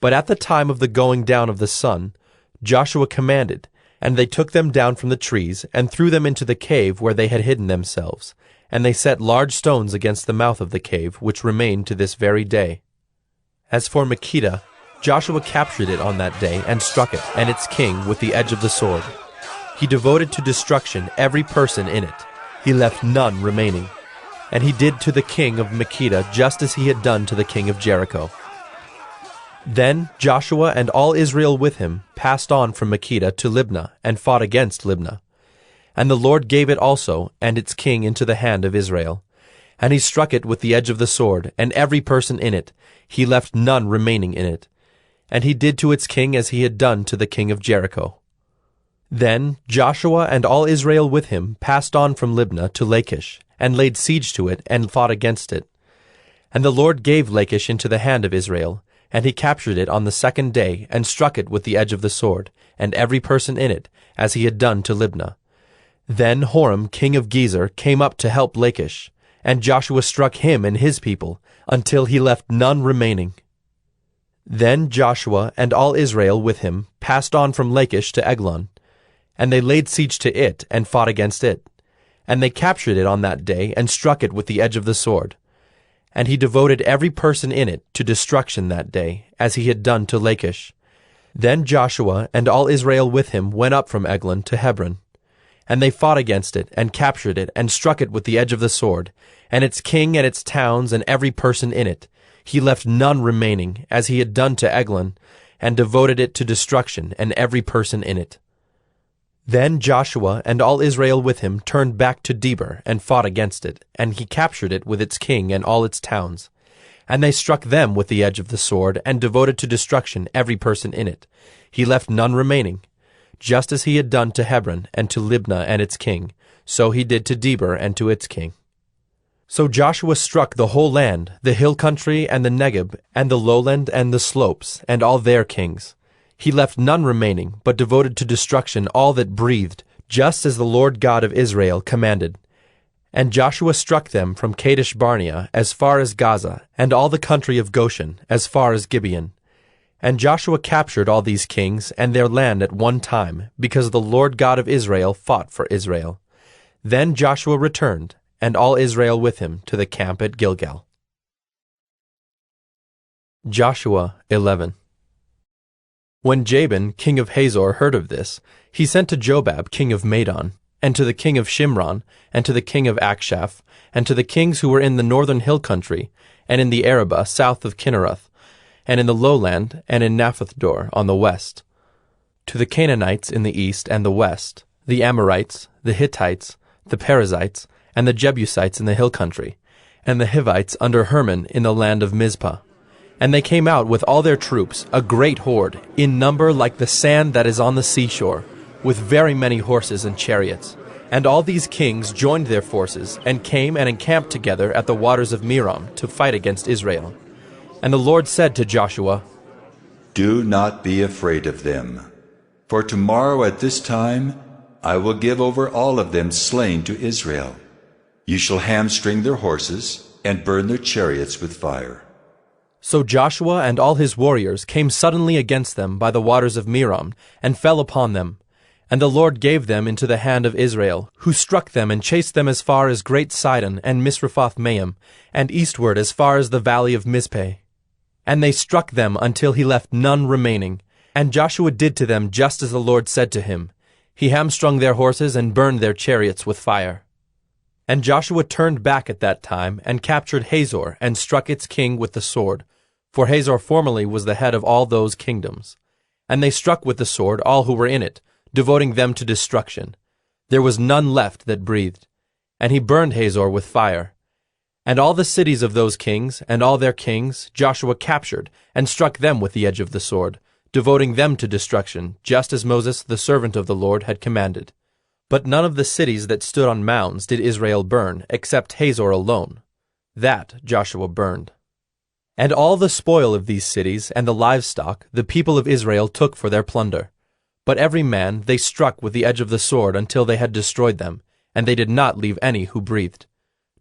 But at the time of the going down of the sun, Joshua commanded, and they took them down from the trees, and threw them into the cave where they had hidden themselves. And they set large stones against the mouth of the cave, which remain to this very day. As for Makkedah, Joshua captured it on that day, and struck it, and its king, with the edge of the sword. He devoted to destruction every person in it. He left none remaining. And he did to the king of Makkedah just as he had done to the king of Jericho. Then Joshua and all Israel with him passed on from Makkedah to Libnah, and fought against Libnah. And the Lord gave it also, and its king, into the hand of Israel. And he struck it with the edge of the sword, and every person in it. He left none remaining in it. And he did to its king as he had done to the king of Jericho. Then Joshua and all Israel with him passed on from Libnah to Lachish, and laid siege to it, and fought against it. And the Lord gave Lachish into the hand of Israel, and he captured it on the 2nd day, and struck it with the edge of the sword, and every person in it, as he had done to Libnah. Then Horam king of Gezer came up to help Lachish, and Joshua struck him and his people, until he left none remaining. Then Joshua and all Israel with him passed on from Lachish to Eglon, and they laid siege to it, and fought against it. And they captured it on that day, and struck it with the edge of the sword. And he devoted every person in it to destruction that day, as he had done to Lachish. Then Joshua and all Israel with him went up from Eglon to Hebron. And they fought against it, and captured it, and struck it with the edge of the sword, and its king and its towns and every person in it. He left none remaining, as he had done to Eglon, and devoted it to destruction, and every person in it. Then Joshua and all Israel with him turned back to Debir, and fought against it, and he captured it with its king and all its towns. And they struck them with the edge of the sword, and devoted to destruction every person in it. He left none remaining. Just as he had done to Hebron, and to Libnah and its king, so he did to Debir and to its king. So Joshua struck the whole land, the hill country and the Negeb, and the lowland and the slopes, and all their kings. He left none remaining, but devoted to destruction all that breathed, just as the Lord God of Israel commanded. And Joshua struck them from Kadesh Barnea as far as Gaza, and all the country of Goshen as far as Gibeon. And Joshua captured all these kings and their land at one time, because the Lord God of Israel fought for Israel. Then Joshua returned, and all Israel with him, to the camp at Gilgal. Joshua 11. When Jabin, king of Hazor, heard of this, he sent to Jobab, king of Madon, and to the king of Shimron, and to the king of Akshaph, and to the kings who were in the northern hill country, and in the Arabah south of Kinneroth, and in the lowland, and in Naphthdor on the west, to the Canaanites in the east and the west, the Amorites, the Hittites, the Perizzites, and the Jebusites in the hill country, and the Hivites under Hermon in the land of Mizpah, And they came out with all their troops, a great horde, in number like the sand that is on the seashore, with very many horses and chariots. And all these kings joined their forces, and came and encamped together at the waters of Merom to fight against Israel. And the Lord said to Joshua, Do not be afraid of them, for tomorrow at this time I will give over all of them slain to Israel. You shall hamstring their horses, and burn their chariots with fire. So Joshua and all his warriors came suddenly against them by the waters of Merom, and fell upon them. And the Lord gave them into the hand of Israel, who struck them and chased them as far as Great Sidon and Misrephoth-Maim, and eastward as far as the valley of Mizpeh. And they struck them until he left none remaining. And Joshua did to them just as the Lord said to him. He hamstrung their horses and burned their chariots with fire. And Joshua turned back at that time, and captured Hazor, and struck its king with the sword. For Hazor formerly was the head of all those kingdoms. And they struck with the sword all who were in it, devoting them to destruction. There was none left that breathed. And he burned Hazor with fire. And all the cities of those kings, and all their kings, Joshua captured, and struck them with the edge of the sword, devoting them to destruction, just as Moses, the servant of the Lord, had commanded. But none of the cities that stood on mounds did Israel burn, except Hazor alone. That Joshua burned. And all the spoil of these cities, and the livestock, the people of Israel took for their plunder. But every man they struck with the edge of the sword until they had destroyed them, and they did not leave any who breathed.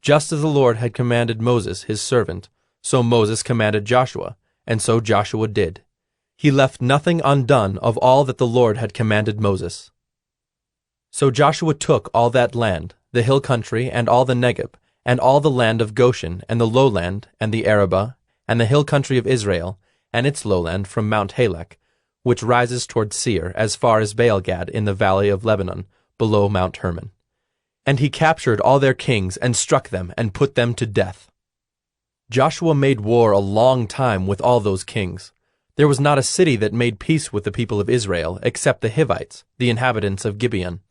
Just as the Lord had commanded Moses his servant, so Moses commanded Joshua, and so Joshua did. He left nothing undone of all that the Lord had commanded Moses. So Joshua took all that land, the hill country, and all the Negeb, and all the land of Goshen, and the lowland, and the Arabah, and the hill country of Israel, and its lowland from Mount Halak, which rises toward Seir, as far as Baalgad in the valley of Lebanon, below Mount Hermon. And he captured all their kings, and struck them, and put them to death. Joshua made war a long time with all those kings. There was not a city that made peace with the people of Israel, except the Hivites, the inhabitants of Gibeon.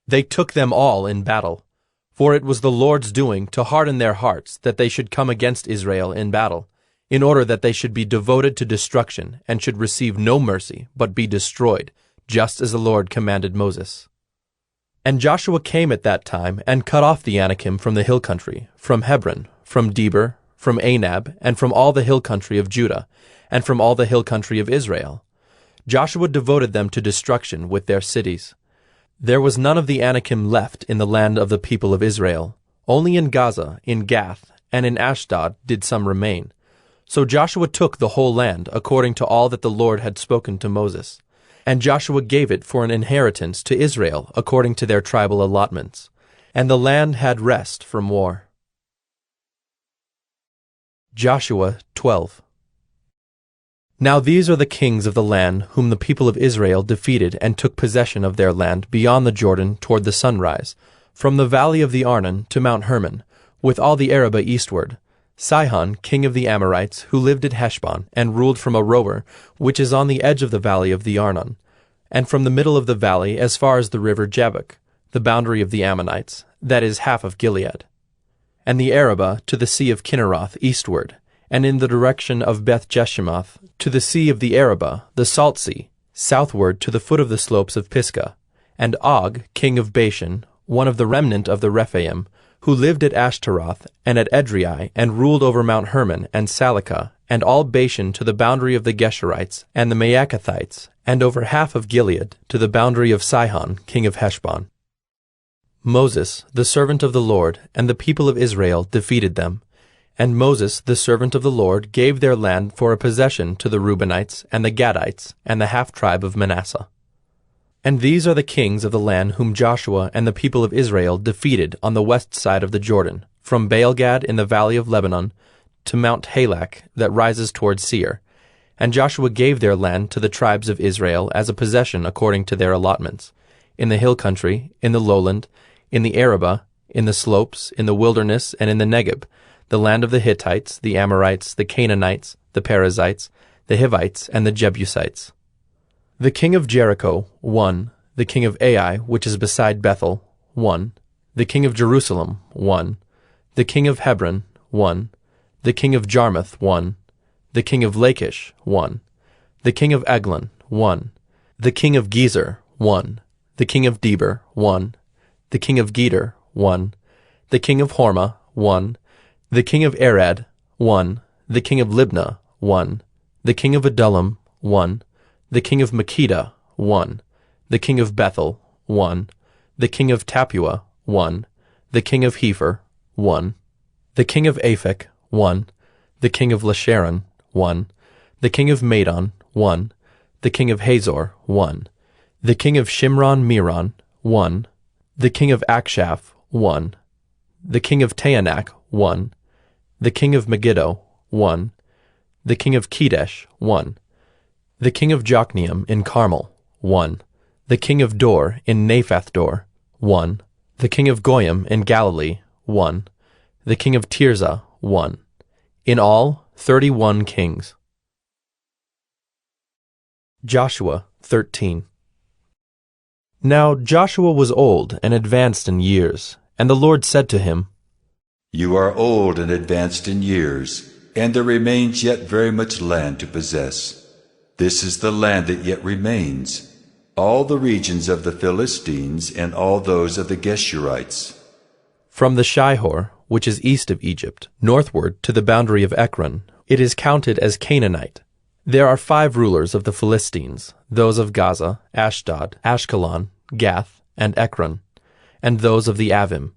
They took them all in battle. For it was the Lord's doing to harden their hearts, that they should come against Israel in battle, in order that they should be devoted to destruction, and should receive no mercy, but be destroyed, just as the Lord commanded Moses. And Joshua came at that time, and cut off the Anakim from the hill country, from Hebron, from Debir, from Anab, and from all the hill country of Judah, and from all the hill country of Israel. Joshua devoted them to destruction with their cities. There was none of the Anakim left in the land of the people of Israel. Only in Gaza, in Gath, and in Ashdod did some remain. So Joshua took the whole land, according to all that the Lord had spoken to Moses. And Joshua gave it for an inheritance to Israel, according to their tribal allotments. And the land had rest from war. Joshua 12. Now these are the kings of the land whom the people of Israel defeated and took possession of their land beyond the Jordan toward the sunrise, from the valley of the Arnon to Mount Hermon, with all the Arabah eastward. Sihon, king of the Amorites, who lived at Heshbon, and ruled from Aroer, which is on the edge of the valley of the Arnon, and from the middle of the valley as far as the river Jabbok, the boundary of the Ammonites, that is half of Gilead. And the Arabah to the sea of Kinneroth eastward, and in the direction of Beth-Jeshimoth, to the sea of the Arabah, the Salt Sea, southward to the foot of the slopes of Pisgah, and Og, king of Bashan, one of the remnant of the Rephaim, who lived at Ashtaroth and at Edrei, and ruled over Mount Hermon and Salecah, and all Bashan to the boundary of the Geshurites and the Maacathites, and over half of Gilead to the boundary of Sihon, king of Heshbon. Moses, the servant of the Lord, and the people of Israel defeated them. And Moses, the servant of the Lord, gave their land for a possession to the Reubenites, and the Gadites, and the half-tribe of Manasseh. And these are the kings of the land whom Joshua and the people of Israel defeated on the west side of the Jordan, from Baalgad in the valley of Lebanon to Mount Halak that rises toward Seir. And Joshua gave their land to the tribes of Israel as a possession according to their allotments, in the hill country, in the lowland, in the Arabah, in the slopes, in the wilderness, and in the Negeb, the land of the Hittites, the Amorites, the Canaanites, the Perizzites, the Hivites, and the Jebusites. The king of Jericho, 1. The king of Ai, which is beside Bethel, 1. The king of Jerusalem, 1. The king of Hebron, 1. The king of Jarmuth, 1. The king of Lachish, 1. The king of Eglon, 1. The king of Gezer, 1. The king of Deber, 1. The king of Geder, 1. The king of Hormah, 1. The king of Arad, 1. The king of Libnah, 1. The king of Adullam, 1. The king of Makkedah, 1. The king of Bethel, 1. The king of Tappuah, 1. The king of Hepher, 1. The king of Aphek, 1. The king of Lasharon, 1. The king of Madon, 1. The king of Hazor, 1. The king of Shimron-Meron, 1. The king of Akshaph, 1. The king of Taanach, 1. The king of Megiddo, 1. The king of Kedesh, 1. The king of Jokneam in Carmel, 1. The king of Dor in Naphath-Dor, 1. The king of Goyim in Galilee, 1. The king of Tirzah, 1. In all, 31 kings. Joshua 13. Now Joshua was old and advanced in years, and the Lord said to him, You are old and advanced in years, and there remains yet very much land to possess. This is the land that yet remains, all the regions of the Philistines and all those of the Geshurites. From the Shihor, which is east of Egypt, northward to the boundary of Ekron, it is counted as Canaanite. There are 5 rulers of the Philistines, those of Gaza, Ashdod, Ashkelon, Gath, and Ekron, and those of the Avim.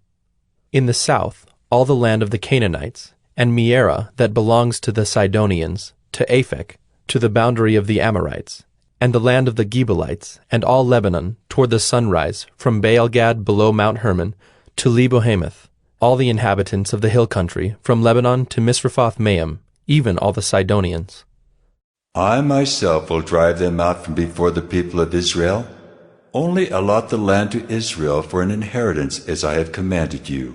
In the south, all the land of the Canaanites, and Mearah that belongs to the Sidonians, to Aphek, to the boundary of the Amorites, and the land of the Gebalites, and all Lebanon, toward the sunrise, from Baal-Gad below Mount Hermon, to Lebo-Hamath, all the inhabitants of the hill country, from Lebanon to Misrephoth-Maim, even all the Sidonians. I myself will drive them out from before the people of Israel. Only allot the land to Israel for an inheritance as I have commanded you.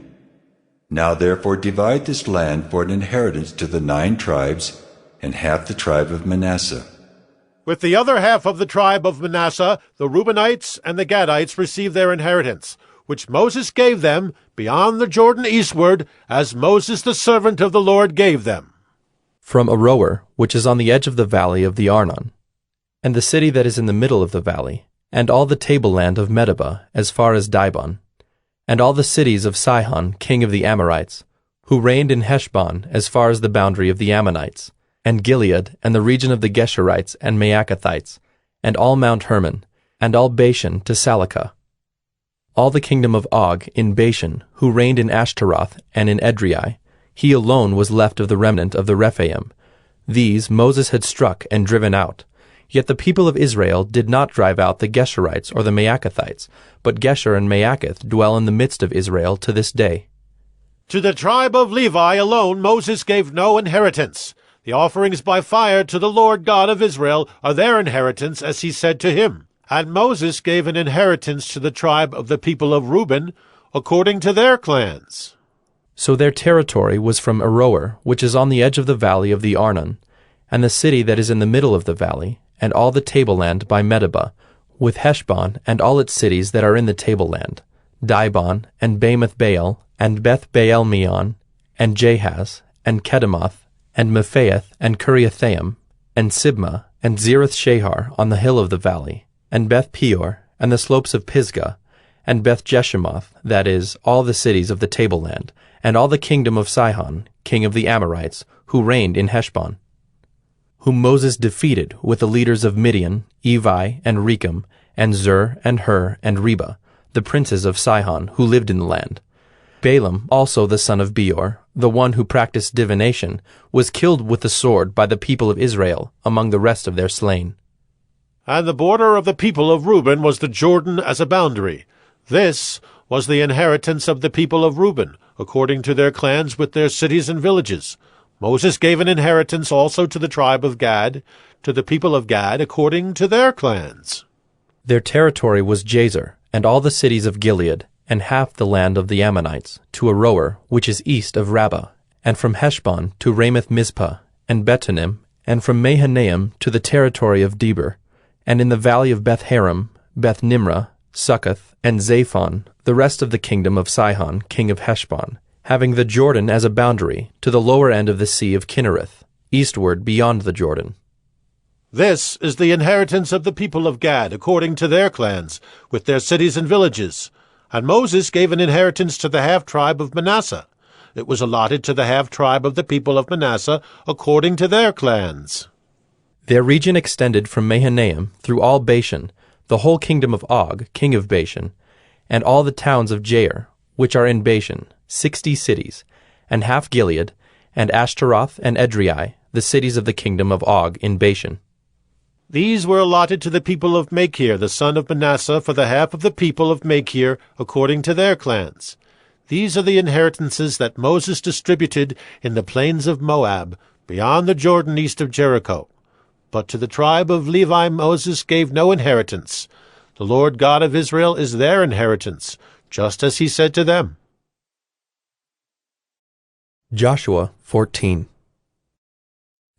Now therefore divide this land for an inheritance to the 9 tribes and half the tribe of Manasseh. With the other half of the tribe of Manasseh, the Reubenites and the Gadites receive their inheritance, which Moses gave them beyond the Jordan eastward, as Moses the servant of the Lord gave them. From Aroer, which is on the edge of the valley of the Arnon, and the city that is in the middle of the valley, and all the tableland of Medeba as far as Dibon, and all the cities of Sihon king of the Amorites, who reigned in Heshbon as far as the boundary of the Ammonites, and Gilead, and the region of the Geshurites and Maacathites, and all Mount Hermon, and all Bashan to Salakah. All the kingdom of Og in Bashan, who reigned in Ashtaroth and in Edrei, he alone was left of the remnant of the Rephaim. These Moses had struck and driven out. Yet the people of Israel did not drive out the Geshurites or the Maacathites, but Gesher and Maacath dwell in the midst of Israel to this day. To the tribe of Levi alone Moses gave no inheritance. The offerings by fire to the Lord God of Israel are their inheritance, as he said to him. And Moses gave an inheritance to the tribe of the people of Reuben, according to their clans. So their territory was from Aroer, which is on the edge of the valley of the Arnon, and the city that is in the middle of the valley, and all the tableland by Medeba, with Heshbon and all its cities that are in the tableland, Dibon, and Bamoth Baal, and Beth Baal-meon, and Jahaz, and Kedemoth, and Mephaath, and Kiriathaim, and Sibmah, and Zereth-Shahar on the hill of the valley, and Beth Peor, and the slopes of Pisgah, and Beth Jeshimoth, that is, all the cities of the tableland, and all the kingdom of Sihon, king of the Amorites, who reigned in Heshbon, whom Moses defeated with the leaders of Midian, Evi, and Rechem, and Zur, and Hur, and Reba, the princes of Sihon, who lived in the land. Balaam, also the son of Beor, the one who practiced divination, was killed with the sword by the people of Israel among the rest of their slain. And the border of the people of Reuben was the Jordan as a boundary. This was the inheritance of the people of Reuben, according to their clans with their cities and villages. Moses gave an inheritance also to the tribe of Gad, to the people of Gad, according to their clans. Their territory was Jazer, and all the cities of Gilead, and half the land of the Ammonites, to Aroer, which is east of Rabbah, and from Heshbon to Ramoth-Mizpah, and Betonim, and from Mahanaim to the territory of Deber, and in the valley of Beth-Haram, Beth-Nimrah, Succoth, and Zaphon, the rest of the kingdom of Sihon, king of Heshbon, having the Jordan as a boundary, to the lower end of the sea of Kinnereth, eastward beyond the Jordan. This is the inheritance of the people of Gad, according to their clans, with their cities and villages. And Moses gave an inheritance to the half-tribe of Manasseh. It was allotted to the half-tribe of the people of Manasseh, according to their clans. Their region extended from Mahanaim through all Bashan, the whole kingdom of Og, king of Bashan, and all the towns of Jair, which are in Bashan, 60 cities, and half Gilead, and Ashtaroth and Edrei, the cities of the kingdom of Og in Bashan. These were allotted to the people of Machir, the son of Manasseh, for the half of the people of Machir, according to their clans. These are the inheritances that Moses distributed in the plains of Moab, beyond the Jordan east of Jericho. But to the tribe of Levi Moses gave no inheritance. The Lord God of Israel is their inheritance, just as he said to them. Joshua 14.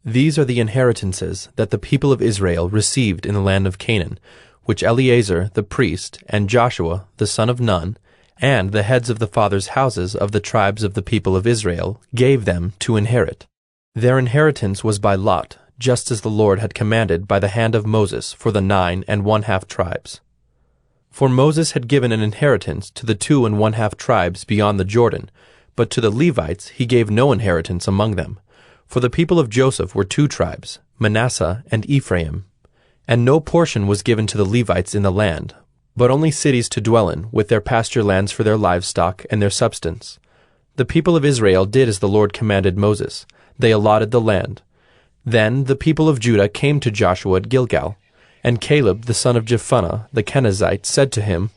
These are the inheritances that the people of Israel received in the land of Canaan, which Eleazar the priest, and Joshua the son of Nun, and the heads of the fathers' houses of the tribes of the people of Israel gave them to inherit. Their inheritance was by lot, just as the Lord had commanded by the hand of Moses for the 9 1/2 tribes. For Moses had given an inheritance to the 2 1/2 tribes beyond the Jordan, but to the Levites he gave no inheritance among them. For the people of Joseph were 2 tribes, Manasseh and Ephraim. And no portion was given to the Levites in the land, but only cities to dwell in, with their pasture lands for their livestock and their substance. The people of Israel did as the Lord commanded Moses. They allotted the land. Then the people of Judah came to Joshua at Gilgal, and Caleb the son of Jephunneh the Kenizzite said to him,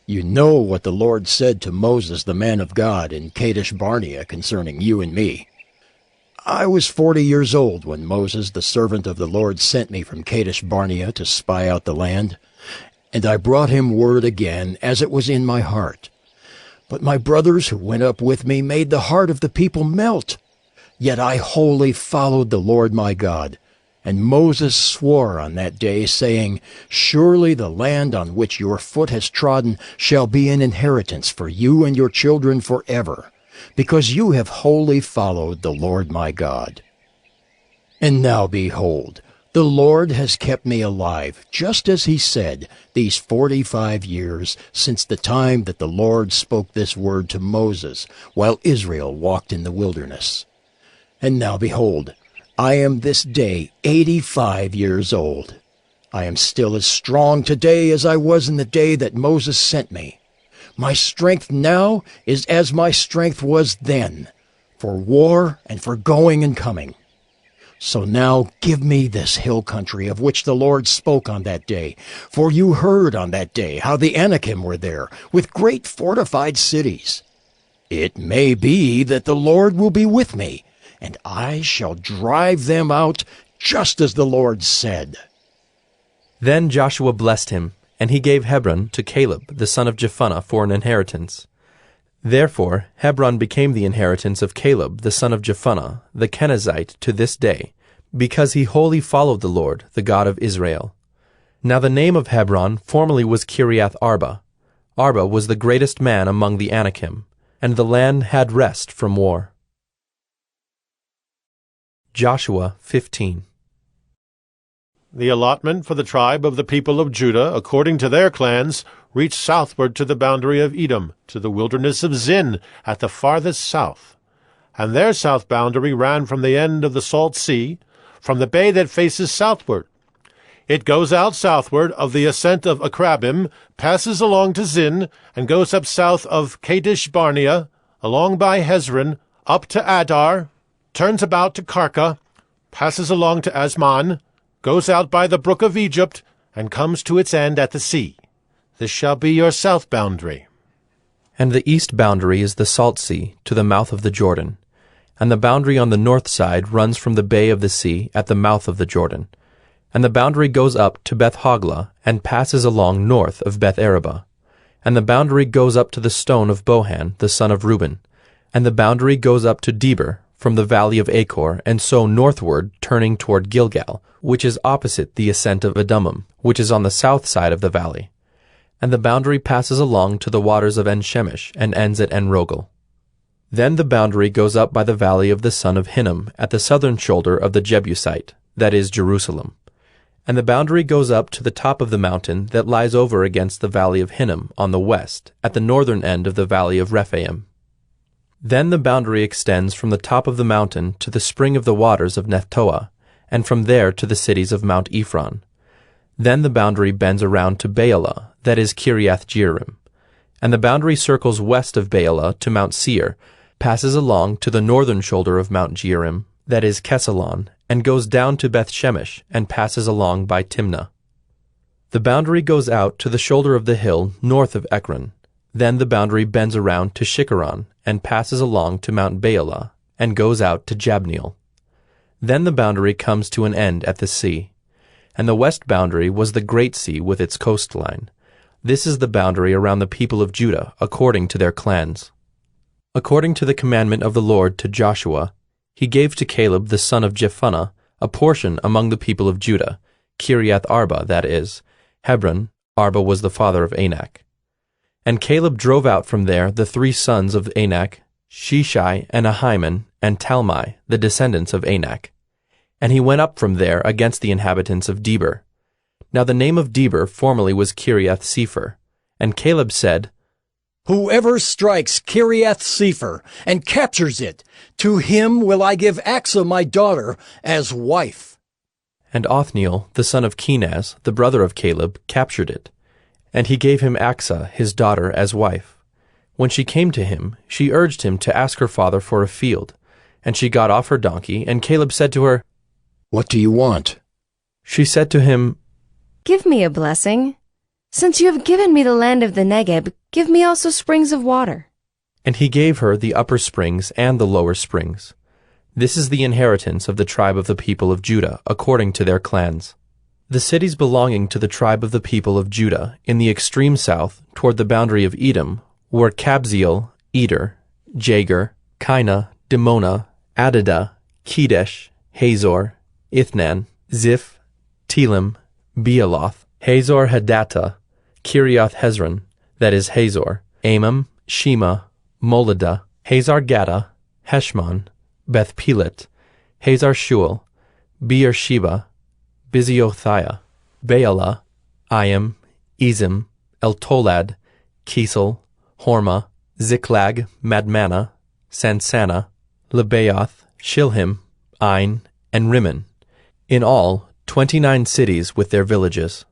You know what the Lord said to Moses the man of God in Kadesh Barnea concerning you and me. I was 40 years old when Moses the servant of the Lord sent me from Kadesh Barnea to spy out the land, and I brought him word again as it was in my heart. But my brothers who went up with me made the heart of the people melt. Yet I wholly followed the Lord my God. And Moses swore on that day, saying, Surely the land on which your foot has trodden shall be an inheritance for you and your children forever, because you have wholly followed the Lord my God. And now behold, the Lord has kept me alive, just as he said, these 45 years since the time that the Lord spoke this word to Moses, while Israel walked in the wilderness. And now behold, I am this day 85 years old. I am still as strong today as I was in the day that Moses sent me. My strength now is as my strength was then, for war and for going and coming. So now give me this hill country of which the Lord spoke on that day, for you heard on that day how the Anakim were there, with great fortified cities. It may be that the Lord will be with me, and I shall drive them out just as the Lord said. Then Joshua blessed him, and he gave Hebron to Caleb the son of Jephunneh for an inheritance. Therefore Hebron became the inheritance of Caleb the son of Jephunneh the Kenizzite to this day, because he wholly followed the Lord, the God of Israel. Now the name of Hebron formerly was Kiriath Arba. Arba was the greatest man among the Anakim, and the land had rest from war. Joshua 15. The allotment for the tribe of the people of Judah, according to their clans, reached southward to the boundary of Edom, to the wilderness of Zin, at the farthest south. And their south boundary ran from the end of the Salt Sea, from the bay that faces southward. It goes out southward of the ascent of Akrabim, passes along to Zin, and goes up south of Kadesh Barnea, along by Hezron, up to Adar, turns about to Karka, passes along to Asman, goes out by the brook of Egypt, and comes to its end at the sea. This shall be your south boundary. And the east boundary is the Salt Sea, to the mouth of the Jordan. And the boundary on the north side runs from the bay of the sea at the mouth of the Jordan. And the boundary goes up to Beth Hoglah, and passes along north of Beth Araba. And the boundary goes up to the stone of Bohan, the son of Reuben. And the boundary goes up to Deber, from the valley of Achor, and so northward, turning toward Gilgal, which is opposite the ascent of Adummim, which is on the south side of the valley. And the boundary passes along to the waters of En-Shemesh, and ends at En-Rogel. Then the boundary goes up by the valley of the son of Hinnom at the southern shoulder of the Jebusite, that is Jerusalem. And the boundary goes up to the top of the mountain that lies over against the valley of Hinnom on the west, at the northern end of the valley of Rephaim. Then the boundary extends from the top of the mountain to the spring of the waters of Nephtoah, and from there to the cities of Mount Ephron. Then the boundary bends around to Baalah, that is Kiriath-Jearim. And the boundary circles west of Baalah to Mount Seir, passes along to the northern shoulder of Mount Jearim, that is Kesalon, and goes down to Beth-Shemesh, and passes along by Timnah. The boundary goes out to the shoulder of the hill north of Ekron. Then the boundary bends around to Shikkeron, and passes along to Mount Baalah, and goes out to Jabneel. Then the boundary comes to an end at the sea. And the west boundary was the great sea with its coastline. This is the boundary around the people of Judah, according to their clans. According to the commandment of the Lord to Joshua, he gave to Caleb the son of Jephunneh a portion among the people of Judah, Kiriath Arba, that is, Hebron. Arba was the father of Anak. And Caleb drove out from there the 3 sons of Anak, Sheshai and Ahiman, and Talmai, the descendants of Anak. And he went up from there against the inhabitants of Debir. Now the name of Debir formerly was Kiriath-Sepher. And Caleb said, Whoever strikes Kiriath-Sepher and captures it, to him will I give Achsah my daughter as wife. And Othniel, the son of Kenaz, the brother of Caleb, captured it. And he gave him Achsah, his daughter, as wife. When she came to him, she urged him to ask her father for a field. And she got off her donkey, and Caleb said to her, What do you want? She said to him, Give me a blessing. Since you have given me the land of the Negeb, give me also springs of water. And he gave her the upper springs and the lower springs. This is the inheritance of the tribe of the people of Judah, according to their clans. The cities belonging to the tribe of the people of Judah, in the extreme south, toward the boundary of Edom, were Kabzeel, Eder, Jagur, Kinah, Dimona, Adadah, Kedesh, Hazor, Ithnan, Ziph, Telem, Bealoth, Hazor Hadattah, Kiriath Hezron, that is Hazor, Amam, Shema, Moladah, Hazar Gaddah, Heshmon, Beth Pelet, Hazar Shual, Beersheba, Biziothia, Baalah, Iam, Ezim, Eltolad, Kesel, Hormah, Ziklag, Madmannah, Sansannah, Lebaoth, Shilhim, Ain, and Rimmon, in all 29 cities with their villages.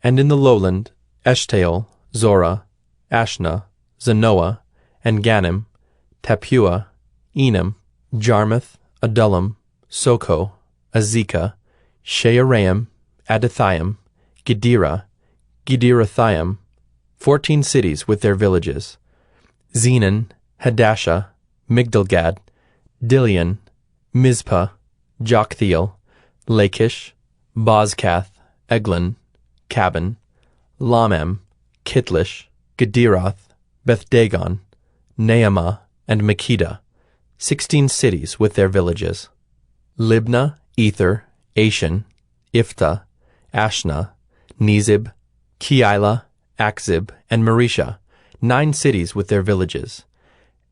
And in the lowland, Eshtaol, Zorah, Ashna, Zanoah, and Ganim, Tapua, Enam, Jarmuth, Adullam, Soko, Azekah, Shearaim, Adathaim, Gedera, Gederathaim, 14 cities with their villages. Zenan, Hadashah, Migdalgad, Dilian, Mizpah, Joktheel, Lachish, Bozkath, Eglon, Cabin, Lamam, Kitlish, Gederoth, Beth-Dagon, Naamah, and Makkedah, 16 cities with their villages. Libnah, Ether, Ashan, Iphta, Ashna, Nezib, Keilah, Achzib, and Mareshah, 9 cities with their villages.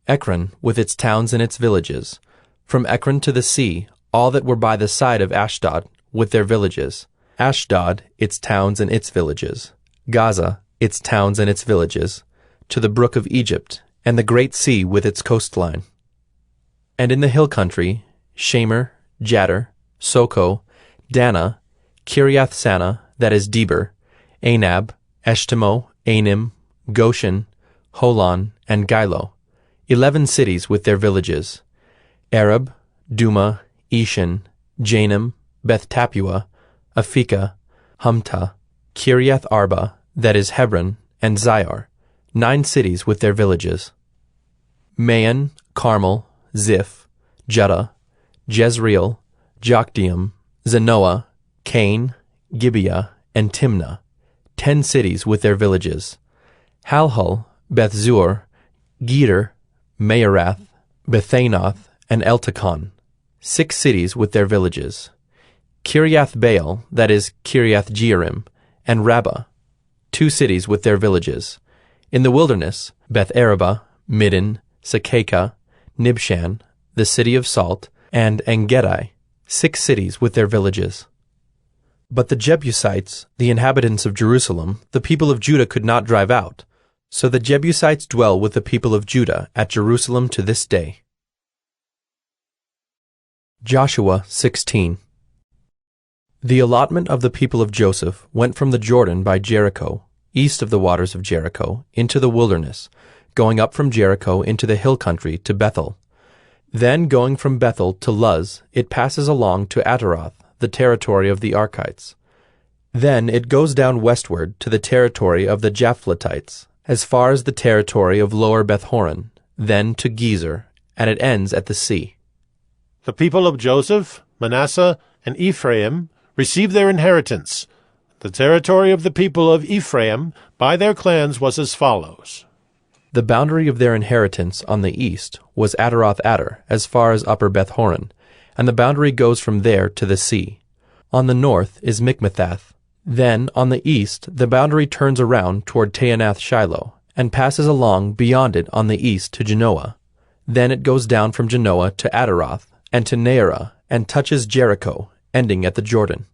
Ekron with its towns and its villages. From Ekron to the sea, all that were by the side of Ashdod with their villages. Ashdod, its towns and its villages. Gaza, its towns and its villages. To the brook of Egypt, and the great sea with its coastline. And in the hill country, Shamer, Jadder, Soko, Dana, Kiriath-Sanah, that is Debir, Anab, Eshtemoh, Anim, Goshen, Holon, and Gilo, 11 cities with their villages. Arab, Duma, Eshan, Janam, Beth-Tapua, Aphekah, Humtah, Kiriath Arba, that is Hebron, and Zior, 9 cities with their villages. Maon, Carmel, Ziph, Judah, Jezreel, Jokdeam, Zanoah, Cain, Gibeah, and Timnah, 10 cities with their villages. Halhul, Beth-zur, Geder, Maarath, Bethanoth, and Eltekon, 6 cities with their villages. Kiriath-Baal, that is Kiriath-Jearim, and Rabbah, 2 cities with their villages. In the wilderness, Beth-Arabah, Middin, Sakeka, Nibshan, the city of Salt, and Engedi, 6 cities with their villages. But the Jebusites, the inhabitants of Jerusalem, the people of Judah could not drive out. So the Jebusites dwell with the people of Judah at Jerusalem to this day. Joshua 16. The allotment of the people of Joseph went from the Jordan by Jericho, east of the waters of Jericho, into the wilderness, going up from Jericho into the hill country to Bethel. Then going from Bethel to Luz, it passes along to Ataroth, the territory of the Archites. Then it goes down westward to the territory of the Japhletites, as far as the territory of Lower Beth-horon, then to Gezer, and it ends at the sea. The people of Joseph, Manasseh, and Ephraim received their inheritance. The territory of the people of Ephraim by their clans was as follows. The boundary of their inheritance on the east was Ataroth-Adar, as far as Upper Beth-horon, and the boundary goes from there to the sea. On the north is Mikmethath. Then, on the east, the boundary turns around toward Taanath-Shiloh, and passes along beyond it on the east to Genoa. Then it goes down from Genoa to Ataroth, and to Nearah, and touches Jericho, ending at the Jordan.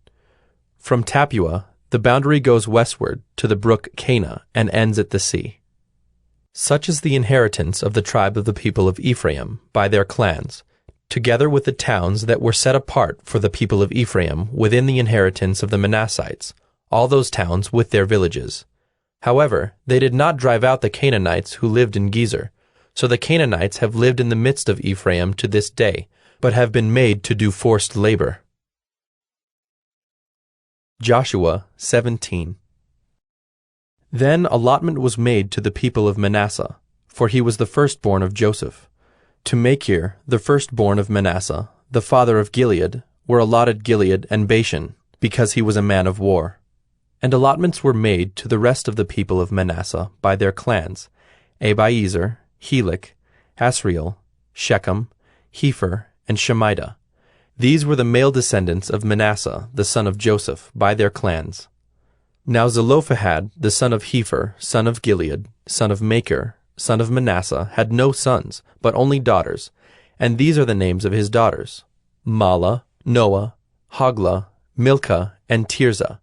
From Tappuah, the boundary goes westward to the brook Cana, and ends at the sea. Such is the inheritance of the tribe of the people of Ephraim by their clans, together with the towns that were set apart for the people of Ephraim within the inheritance of the Manassites, all those towns with their villages. However, they did not drive out the Canaanites who lived in Gezer, so the Canaanites have lived in the midst of Ephraim to this day, but have been made to do forced labor. Joshua 17. Then allotment was made to the people of Manasseh, for he was the firstborn of Joseph. To Machir, the firstborn of Manasseh, the father of Gilead, were allotted Gilead and Bashan, because he was a man of war. And allotments were made to the rest of the people of Manasseh by their clans, Abiezer, Helek, Asriel, Shechem, Hepher, and Shemida. These were the male descendants of Manasseh, the son of Joseph, by their clans. Now Zelophehad, the son of Hepher, son of Gilead, son of Machir, son of Manasseh, had no sons, but only daughters, and these are the names of his daughters: Mahlah, Noah, Hoglah, Milcah, and Tirzah.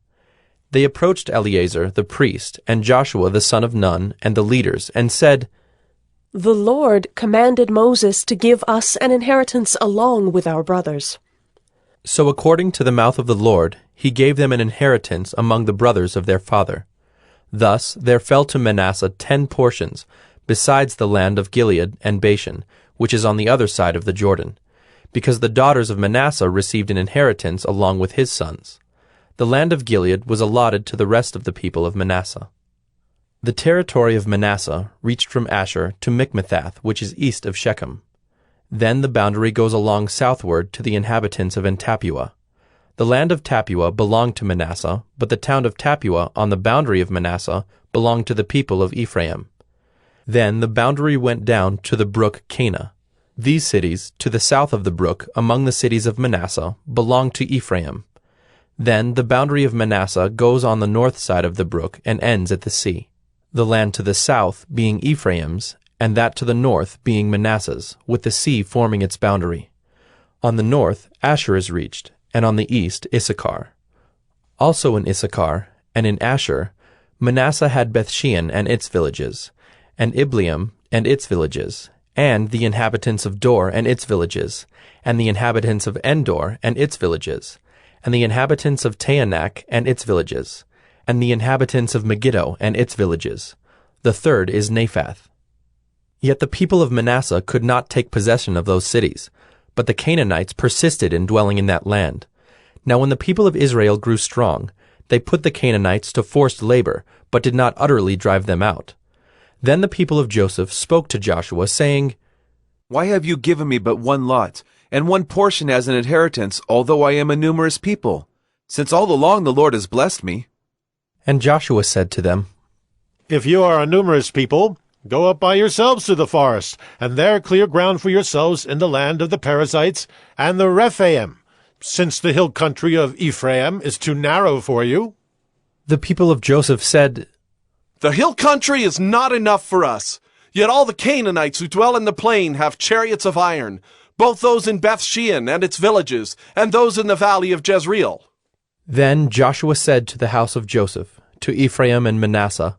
They approached Eleazar the priest, and Joshua the son of Nun, and the leaders, and said, The Lord commanded Moses to give us an inheritance along with our brothers. So according to the mouth of the Lord, he gave them an inheritance among the brothers of their father. Thus there fell to Manasseh 10 portions, besides the land of Gilead and Bashan, which is on the other side of the Jordan, because the daughters of Manasseh received an inheritance along with his sons. The land of Gilead was allotted to the rest of the people of Manasseh. The territory of Manasseh reached from Asher to Mikmethath, which is east of Shechem. Then the boundary goes along southward to the inhabitants of Tappuah. The land of Tappuah belonged to Manasseh, but the town of Tappuah on the boundary of Manasseh belonged to the people of Ephraim. Then the boundary went down to the brook Cana. These cities, to the south of the brook, among the cities of Manasseh, belonged to Ephraim. Then the boundary of Manasseh goes on the north side of the brook and ends at the sea. The land to the south being Ephraim's, and that to the north being Manasseh's, with the sea forming its boundary. On the north Asher is reached, and on the east Issachar. Also in Issachar, and in Asher, Manasseh had Bethshean and its villages, and Ibleam and its villages, and the inhabitants of Dor and its villages, and the inhabitants of Endor and its villages, and the inhabitants of Taanach and its villages, and the inhabitants of Megiddo and its villages. The third is Naphath. Yet the people of Manasseh could not take possession of those cities, but the Canaanites persisted in dwelling in that land. Now when the people of Israel grew strong, they put the Canaanites to forced labor, but did not utterly drive them out. Then the people of Joseph spoke to Joshua, saying, Why have you given me but one lot, and one portion as an inheritance, although I am a numerous people? Since all along the Lord has blessed me. And Joshua said to them, If you are a numerous people, go up by yourselves to the forest, and there clear ground for yourselves in the land of the Perizzites and the Rephaim, since the hill country of Ephraim is too narrow for you. The people of Joseph said, The hill country is not enough for us. Yet all the Canaanites who dwell in the plain have chariots of iron, both those in Beth Shean and its villages, and those in the valley of Jezreel. Then Joshua said to the house of Joseph, to Ephraim and Manasseh,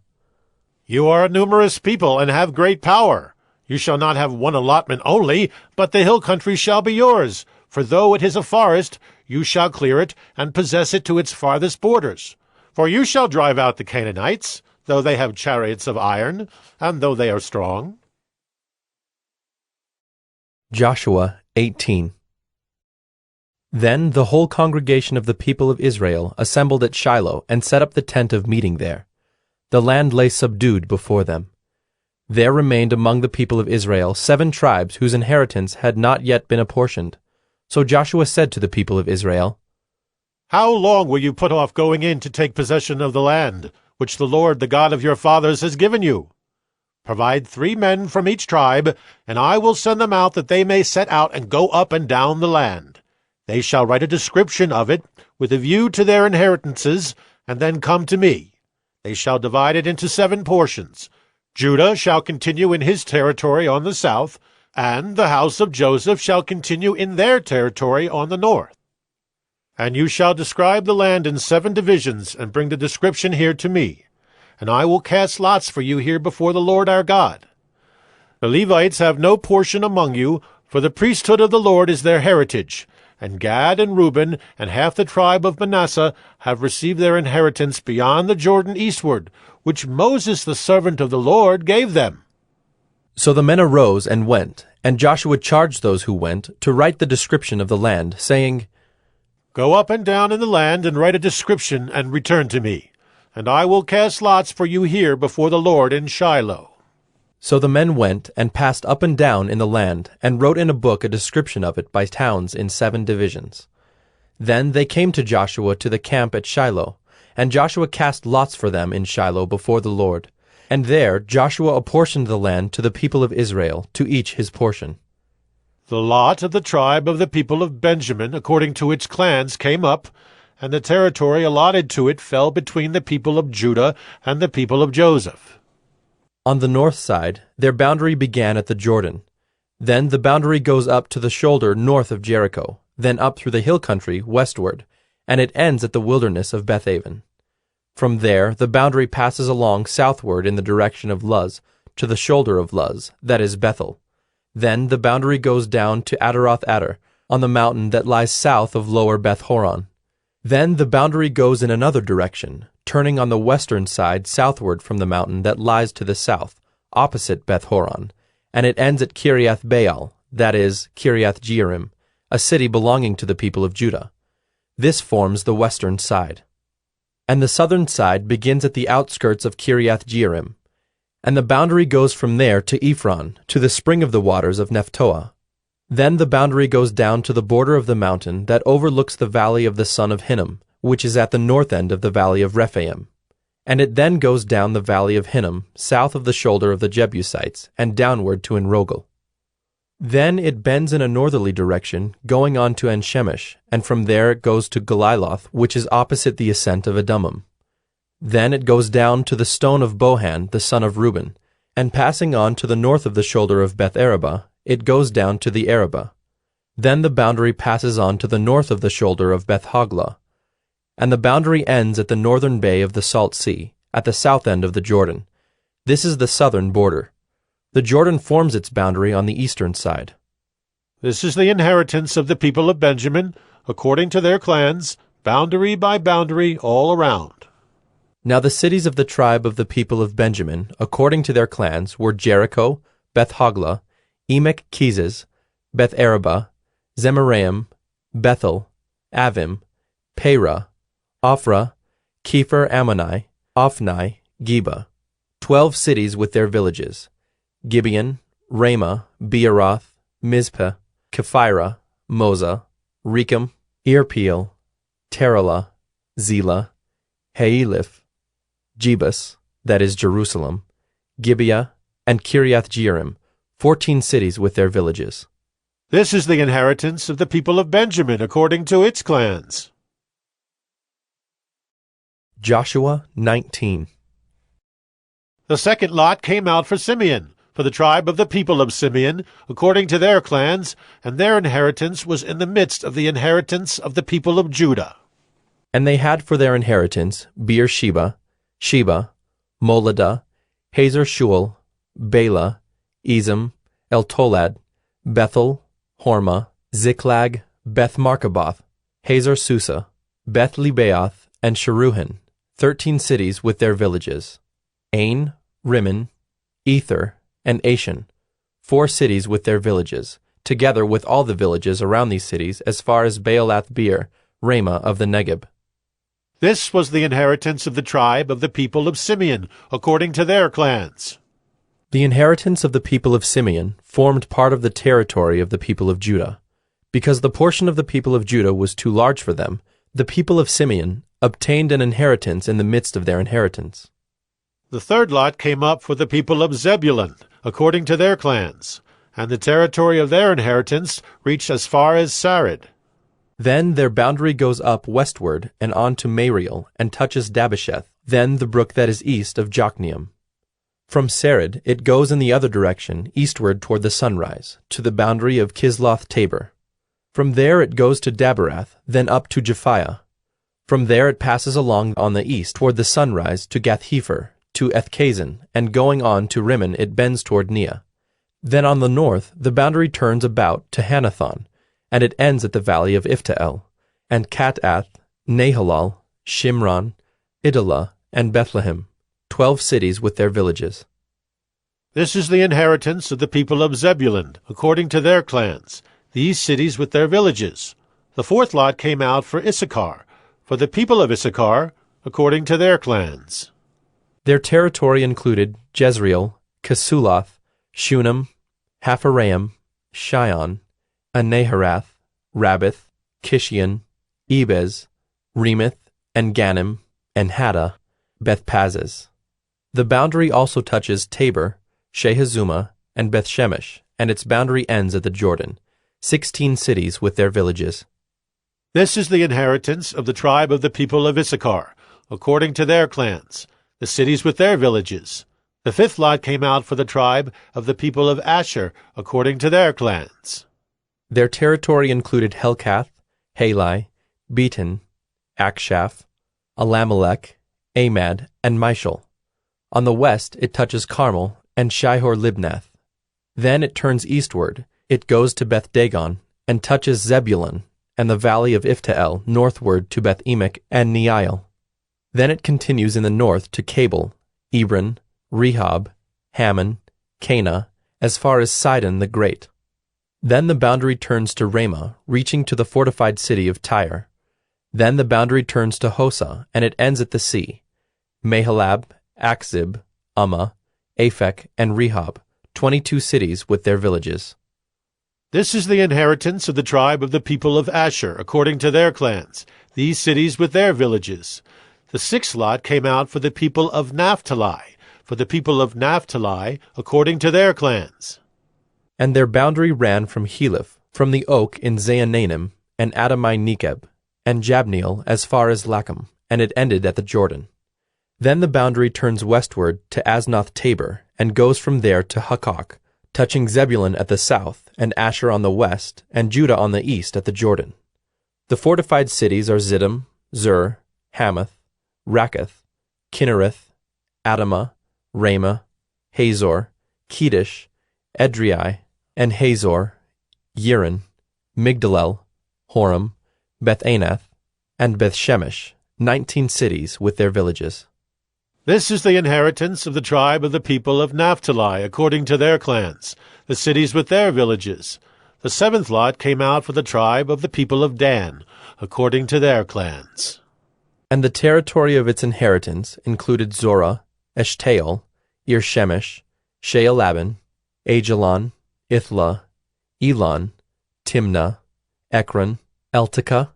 You are a numerous people and have great power. You shall not have one allotment only, but the hill country shall be yours. For though it is a forest, you shall clear it and possess it to its farthest borders. For you shall drive out the Canaanites, though they have chariots of iron, and though they are strong. Joshua 18. Then the whole congregation of the people of Israel assembled at Shiloh and set up the tent of meeting there. The land lay subdued before them. There remained among the people of Israel 7 tribes whose inheritance had not yet been apportioned. So Joshua said to the people of Israel, How long will you put off going in to take possession of the land, which the Lord, the God of your fathers, has given you? Provide 3 men from each tribe, and I will send them out that they may set out and go up and down the land. They shall write a description of it, with a view to their inheritances, and then come to me. They shall divide it into 7 portions. Judah shall continue in his territory on the south, and the house of Joseph shall continue in their territory on the north. And you shall describe the land in 7 divisions, and bring the description here to me. And I will cast lots for you here before the Lord our God. The Levites have no portion among you, for the priesthood of the Lord is their heritage. And Gad and Reuben and half the tribe of Manasseh have received their inheritance beyond the Jordan eastward, which Moses the servant of the Lord gave them. So the men arose and went, and Joshua charged those who went to write the description of the land, saying, Go up and down in the land and write a description and return to me, and I will cast lots for you here before the Lord in Shiloh. So the men went and passed up and down in the land, and wrote in a book a description of it by towns in 7 divisions. Then they came to Joshua to the camp at Shiloh, and Joshua cast lots for them in Shiloh before the Lord. And there Joshua apportioned the land to the people of Israel, to each his portion. The lot of the tribe of the people of Benjamin, according to its clans, came up, and the territory allotted to it fell between the people of Judah and the people of Joseph. On the north side, their boundary began at the Jordan. Then the boundary goes up to the shoulder north of Jericho, then up through the hill country westward, and it ends at the wilderness of Bethaven. From there, the boundary passes along southward in the direction of Luz, to the shoulder of Luz, that is Bethel. Then the boundary goes down to Adaroth Adar, on the mountain that lies south of lower Beth Horon. Then the boundary goes in another direction, turning on the western side southward from the mountain that lies to the south, opposite Beth Horon, and it ends at Kiriath Baal, that is, Kiriath Jearim, a city belonging to the people of Judah. This forms the western side. And the southern side begins at the outskirts of Kiriath Jearim, and the boundary goes from there to Ephron, to the spring of the waters of Nephtoah. Then the boundary goes down to the border of the mountain that overlooks the valley of the son of Hinnom, which is at the north end of the valley of Rephaim. And it then goes down the valley of Hinnom, south of the shoulder of the Jebusites, and downward to Enrogel. Then it bends in a northerly direction, going on to En-Shemesh, and from there it goes to Galiloth, which is opposite the ascent of Adummim. Then it goes down to the stone of Bohan, the son of Reuben, and passing on to the north of the shoulder of Beth Araba, it goes down to the Araba. Then the boundary passes on to the north of the shoulder of Beth Hoglah, and the boundary ends at the northern bay of the Salt Sea, at the south end of the Jordan. This is the southern border. The Jordan forms its boundary on the eastern side. This is the inheritance of the people of Benjamin, according to their clans, boundary by boundary all around. Now the cities of the tribe of the people of Benjamin, according to their clans, were Jericho, Beth Hoglah, Emek Keziz, Beth Araba, Zemaraim, Bethel, Avim, Perah, Ophrah, Kepher Ammoni, Ophni, Geba, 12 cities with their villages, Gibeon, Ramah, Beeroth, Mizpeh, Kephirah, Moza, Rechem, Irpeel, Teralah, Zelah, Haeliph, Jebus, that is Jerusalem, Gibeah, and Kiriath Jearim, 14 cities with their villages. This is the inheritance of the people of Benjamin according to its clans. Joshua 19. The second lot came out for Simeon, for the tribe of the people of Simeon, according to their clans, and their inheritance was in the midst of the inheritance of the people of Judah. And they had for their inheritance Beersheba, Sheba, Moladah, Hazar Shual, Bela, Ezem, Eltolad, Bethel, Hormah, Ziklag, Beth Markaboth, Hazar Susa, Beth Lebaoth, and Sharuhen, 13 cities with their villages. Ain, Rimmon, Ether, and Ashan, 4 cities with their villages, together with all the villages around these cities as far as Baalath Beer, Ramah of the Negeb. This was the inheritance of the tribe of the people of Simeon, according to their clans. The inheritance of the people of Simeon formed part of the territory of the people of Judah. Because the portion of the people of Judah was too large for them, the people of Simeon obtained an inheritance in the midst of their inheritance. The third lot came up for the people of Zebulun, according to their clans, and the territory of their inheritance reached as far as Sarid. Then their boundary goes up westward and on to Mariel and touches Dabbesheth, then the brook that is east of Jokneam. From Sarid it goes in the other direction, eastward toward the sunrise, to the boundary of Kisloth Tabor. From there it goes to Daberath, then up to Japhiah. From there it passes along on the east toward the sunrise to Gath-Hepher, to Ethkazin, and going on to Rimmon it bends toward Neah. Then on the north the boundary turns about to Hanathon, and it ends at the valley of Iftael, and Katath, Nahalal, Shimron, Idalah, and Bethlehem, 12 cities with their villages. This is the inheritance of the people of Zebulun, according to their clans, these cities with their villages. The fourth lot came out for Issachar, for the people of Issachar, according to their clans. Their territory included Jezreel, Kesuloth, Shunem, Hapharaim, Shion, Anaharath, Rabbath, Kishion, Ebez, Remeth, and Ganim, and Haddah, Bethpazes. The boundary also touches Tabor, Shehazumah, and Bethshemesh, and its boundary ends at the Jordan, 16 cities with their villages. This is the inheritance of the tribe of the people of Issachar, according to their clans, the cities with their villages. The fifth lot came out for the tribe of the people of Asher, according to their clans. Their territory included Helkath, Halai, Beaton, Akshaph, Alamelech, Amad, and Mishal. On the west it touches Carmel and Shihor-Libnath. Then it turns eastward, it goes to Beth-Dagon, and touches Zebulun, and the valley of Iftael northward to Beth-Emek and Neiel. Then it continues in the north to Cabul, Ebron, Rehob, Hammon, Cana, as far as Sidon the Great. Then the boundary turns to Ramah, reaching to the fortified city of Tyre. Then the boundary turns to Hosah, and it ends at the sea. Mahalab, Akzib, Ummah, Aphek, and Rehob, 22 cities with their villages. This is the inheritance of the tribe of the people of Asher, according to their clans, these cities with their villages. The sixth lot came out for the people of Naphtali, according to their clans. And their boundary ran from Heleph, from the oak in Zaanannim, and Adami-Nekeb, and Jabneel as far as Lacham, and it ended at the Jordan. Then the boundary turns westward to Aznoth Tabor, and goes from there to Hukkok, touching Zebulun at the south, and Asher on the west, and Judah on the east at the Jordan. The fortified cities are Ziddim, Zur, Hamath, Rakkath, Kinnereth, Adamah, Ramah, Hazor, Kedesh, Edrei, and Hazor, Yirin, Migdalel, Horam, Beth-Anath, and Beth-Shemesh, 19 cities with their villages. This is the inheritance of the tribe of the people of Naphtali, according to their clans, the cities with their villages. The seventh lot came out for the tribe of the people of Dan, according to their clans. And the territory of its inheritance included Zorah, Eshtaol, Ir-Shemesh, Shealabin, Ajalon, Ithlah, Elon, Timnah, Ekron, Eltekah,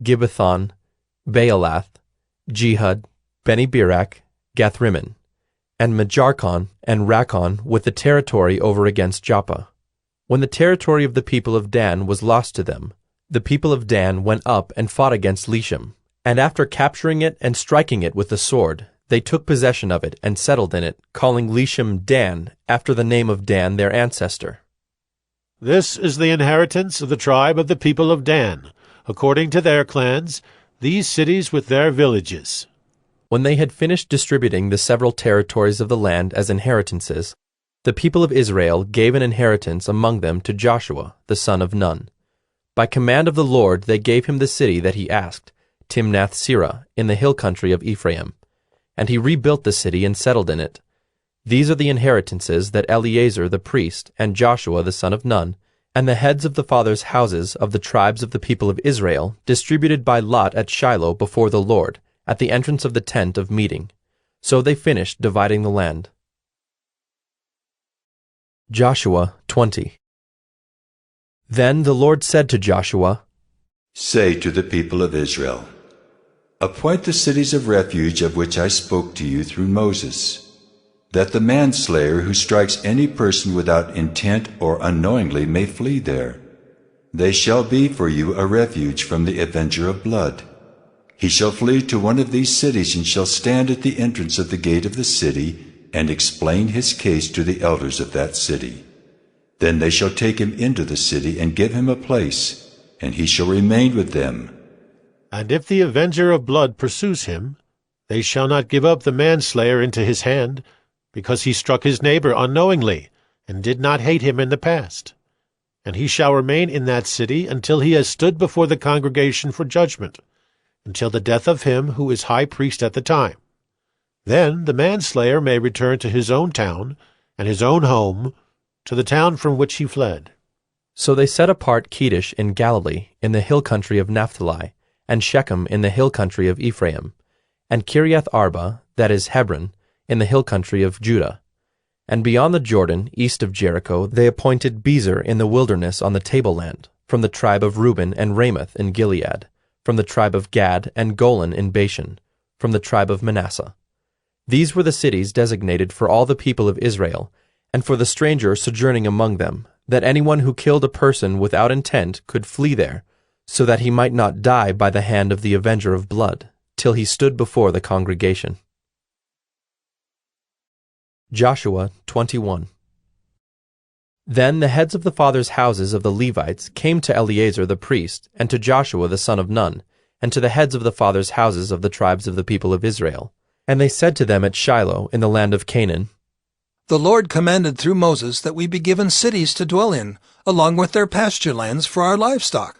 Gibbethon, Baalath, Jehud, Beni-Berak, Gathrimmon, and Majarkon and Rakkon with the territory over against Joppa. When the territory of the people of Dan was lost to them, the people of Dan went up and fought against Leshem, and after capturing it and striking it with the sword, they took possession of it and settled in it, calling Leshem Dan, after the name of Dan their ancestor. This is the inheritance of the tribe of the people of Dan, according to their clans, these cities with their villages. When they had finished distributing the several territories of the land as inheritances, the people of Israel gave an inheritance among them to Joshua, the son of Nun. By command of the Lord they gave him the city that he asked, Timnath-Serah, in the hill country of Ephraim. And he rebuilt the city and settled in it. These are the inheritances that Eleazar the priest, and Joshua the son of Nun, and the heads of the fathers' houses of the tribes of the people of Israel, distributed by lot at Shiloh before the Lord, at the entrance of the tent of meeting. So they finished dividing the land. Joshua 20. Then the Lord said to Joshua, Say to the people of Israel, Appoint the cities of refuge of which I spoke to you through Moses, that the manslayer who strikes any person without intent or unknowingly may flee there. They shall be for you a refuge from the avenger of blood. He shall flee to one of these cities and shall stand at the entrance of the gate of the city and explain his case to the elders of that city. Then they shall take him into the city and give him a place, and he shall remain with them. And if the avenger of blood pursues him, they shall not give up the manslayer into his hand, because he struck his neighbor unknowingly, and did not hate him in the past. And he shall remain in that city until he has stood before the congregation for judgment, until the death of him who is high priest at the time. Then the manslayer may return to his own town and his own home, to the town from which he fled. So they set apart Kedesh in Galilee, in the hill country of Naphtali, and Shechem in the hill country of Ephraim, and Kiriath Arba, that is Hebron, in the hill country of Judah. And beyond the Jordan, east of Jericho, they appointed Bezer in the wilderness on the tableland, from the tribe of Reuben, and Ramoth in Gilead, from the tribe of Gad, and Golan in Bashan, from the tribe of Manasseh. These were the cities designated for all the people of Israel, and for the stranger sojourning among them, that anyone who killed a person without intent could flee there, so that he might not die by the hand of the avenger of blood, till he stood before the congregation. Joshua 21. Then the heads of the fathers' houses of the Levites came to Eleazar the priest, and to Joshua the son of Nun, and to the heads of the fathers' houses of the tribes of the people of Israel. And they said to them at Shiloh in the land of Canaan, The Lord commanded through Moses that we be given cities to dwell in, along with their pasture lands for our livestock.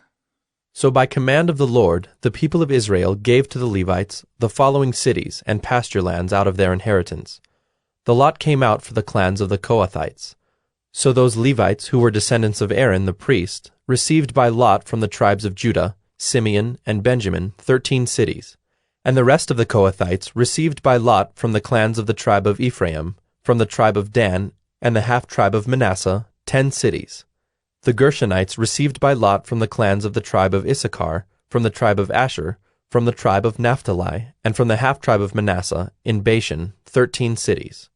So by command of the Lord, the people of Israel gave to the Levites the following cities and pasture lands out of their inheritance. The lot came out for the clans of the Kohathites. So those Levites who were descendants of Aaron the priest received by lot from the tribes of Judah, Simeon, and Benjamin 13 cities. And the rest of the Kohathites received by lot from the clans of the tribe of Ephraim, from the tribe of Dan, and the half-tribe of Manasseh 10 cities. The Gershonites received by lot from the clans of the tribe of Issachar, from the tribe of Asher, from the tribe of Naphtali, and from the half-tribe of Manasseh in Bashan 13 cities.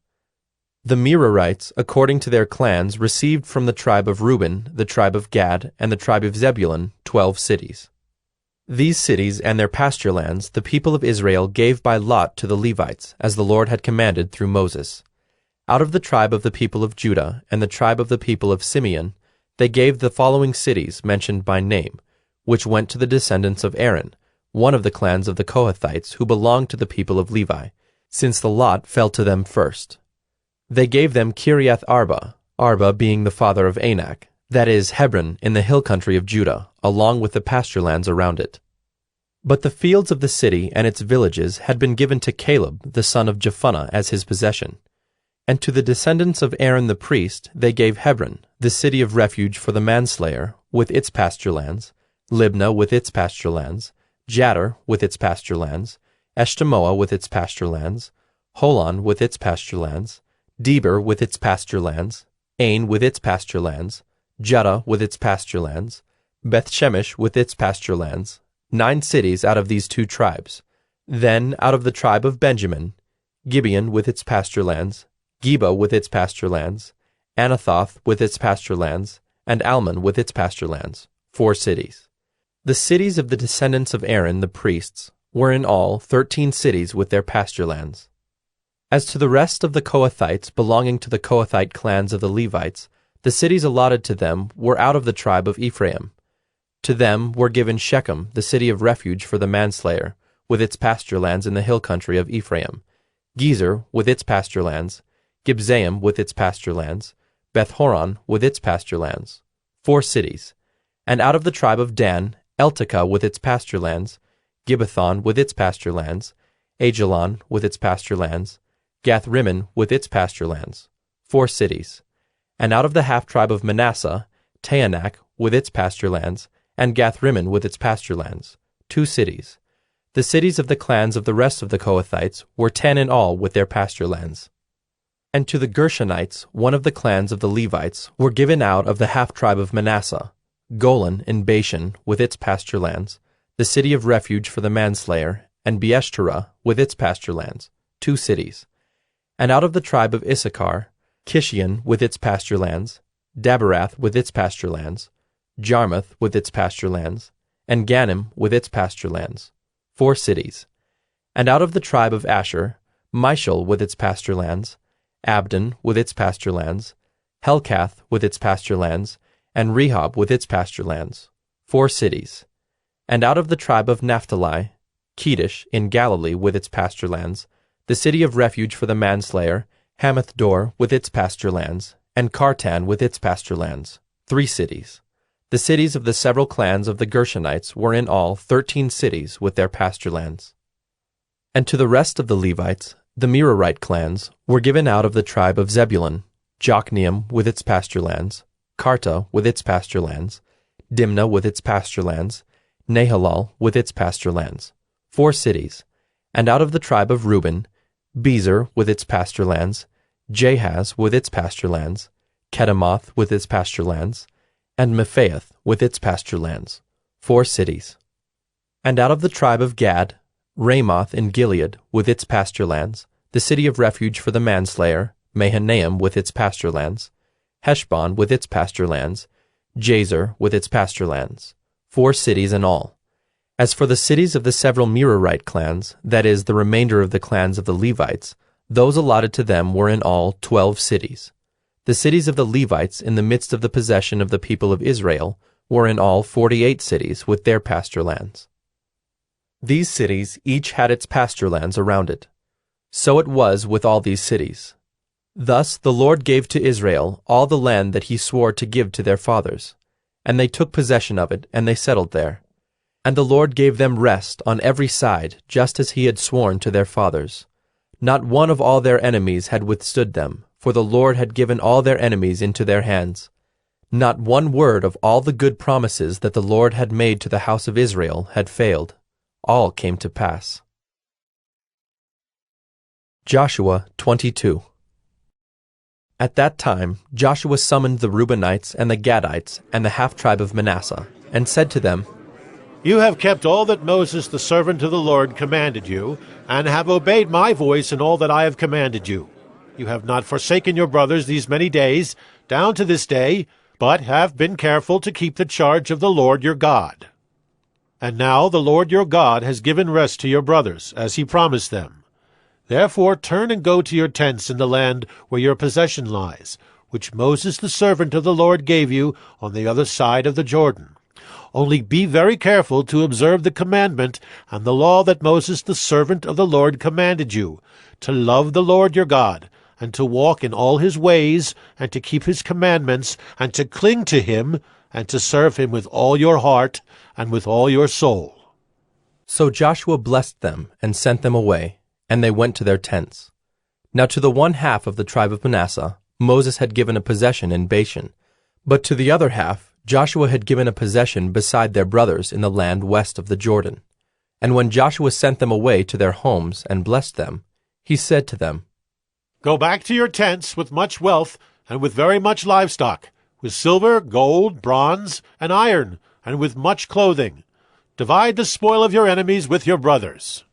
The Merarites, according to their clans, received from the tribe of Reuben, the tribe of Gad, and the tribe of Zebulun 12 cities. These cities and their pasture lands the people of Israel gave by lot to the Levites, as the Lord had commanded through Moses. Out of the tribe of the people of Judah and the tribe of the people of Simeon, they gave the following cities mentioned by name, which went to the descendants of Aaron, one of the clans of the Kohathites who belonged to the people of Levi, since the lot fell to them first. They gave them Kiriath Arba, Arba being the father of Anak, that is, Hebron in the hill country of Judah, along with the pasture lands around it. But the fields of the city and its villages had been given to Caleb, the son of Jephunneh, as his possession. And to the descendants of Aaron the priest they gave Hebron, the city of refuge for the manslayer, with its pasture lands, Libnah with its pasture lands, Jattir with its pasture lands, Eshtemoa with its pasture lands, Holon with its pasture lands, Deber with its pasture lands, Ain with its pasture lands, Judah with its pasture lands, Beth-Shemesh with its pasture lands, 9 cities out of these 2 tribes. Then out of the tribe of Benjamin, Gibeon with its pasture lands, Geba with its pasture lands, Anathoth with its pasture lands, and Almon with its pasture lands, 4 cities. The cities of the descendants of Aaron the priests were in all 13 cities with their pasture lands. As to the rest of the Kohathites belonging to the Kohathite clans of the Levites, the cities allotted to them were out of the tribe of Ephraim. To them were given Shechem, the city of refuge for the manslayer, with its pasture lands in the hill country of Ephraim, Gezer with its pasture lands, Gibzaim with its pasture lands, Beth-horon with its pasture lands, 4 cities. And out of the tribe of Dan, Eltekeh with its pasture lands, Gibbethon with its pasture lands, Ajalon with its pasture lands, Gath-rimmon with its pasture lands, 4 cities. And out of the half-tribe of Manasseh, Taanach with its pasture lands, and Gath-rimmon with its pasture lands, 2 cities. The cities of the clans of the rest of the Kohathites were 10 in all with their pasture lands. And to the Gershonites, one of the clans of the Levites, were given out of the half-tribe of Manasseh, Golan in Bashan with its pasture lands, the city of refuge for the manslayer, and Beeshterah with its pasture lands, 2 cities. And out of the tribe of Issachar, Kishion with its pasture lands, Daberath with its pasture lands, Jarmuth with its pasture lands, and Ganim with its pasture lands, 4 cities. And out of the tribe of Asher, Mishal with its pasture lands, Abdon with its pasture lands, Helkath with its pasture lands, and Rehob with its pasture lands, 4 cities. And out of the tribe of Naphtali, Kedesh in Galilee with its pasture lands, the city of refuge for the manslayer, Hamath-dor with its pasture lands, and Kartan with its pasture lands, 3 cities. The cities of the several clans of the Gershonites were in all 13 cities with their pasture lands. And to the rest of the Levites, the Merarite clans, were given out of the tribe of Zebulun, Jokneam with its pasture lands, Karta with its pasture lands, Dimnah with its pasture lands, Nahalal with its pasture lands, 4 cities. And out of the tribe of Reuben, Bezer with its pasture lands, Jahaz with its pasture lands, Kedemoth with its pasture lands, and Mephaeth with its pasture lands, 4 cities. And out of the tribe of Gad, Ramoth in Gilead with its pasture lands, the city of refuge for the manslayer, Mahanaim with its pasture lands, Heshbon with its pasture lands, Jazer with its pasture lands, 4 cities in all. As for the cities of the several Merarite clans, that is, the remainder of the clans of the Levites, those allotted to them were in all 12 cities. The cities of the Levites in the midst of the possession of the people of Israel were in all 48 cities with their pasture lands. These cities each had its pasture lands around it. So it was with all these cities. Thus the Lord gave to Israel all the land that he swore to give to their fathers, and they took possession of it, and they settled there. And the Lord gave them rest on every side, just as he had sworn to their fathers. Not one of all their enemies had withstood them, for the Lord had given all their enemies into their hands. Not one word of all the good promises that the Lord had made to the house of Israel had failed. All came to pass. Joshua 22. At that time Joshua summoned the Reubenites and the Gadites and the half-tribe of Manasseh, and said to them, You have kept all that Moses the servant of the Lord commanded you, and have obeyed my voice in all that I have commanded you. You have not forsaken your brothers these many days, down to this day, but have been careful to keep the charge of the Lord your God. And now the Lord your God has given rest to your brothers, as he promised them. Therefore turn and go to your tents in the land where your possession lies, which Moses the servant of the Lord gave you on the other side of the Jordan. Only be very careful to observe the commandment and the law that Moses the servant of the Lord commanded you, to love the Lord your God, and to walk in all his ways, and to keep his commandments, and to cling to him, and to serve him with all your heart and with all your soul. So Joshua blessed them and sent them away, and they went to their tents. Now to the one half of the tribe of Manasseh Moses had given a possession in Bashan, but to the other half Joshua had given a possession beside their brothers in the land west of the Jordan. And when Joshua sent them away to their homes and blessed them, he said to them, Go back to your tents with much wealth and with very much livestock, with silver, gold, bronze, and iron, and with much clothing. Divide the spoil of your enemies with your brothers.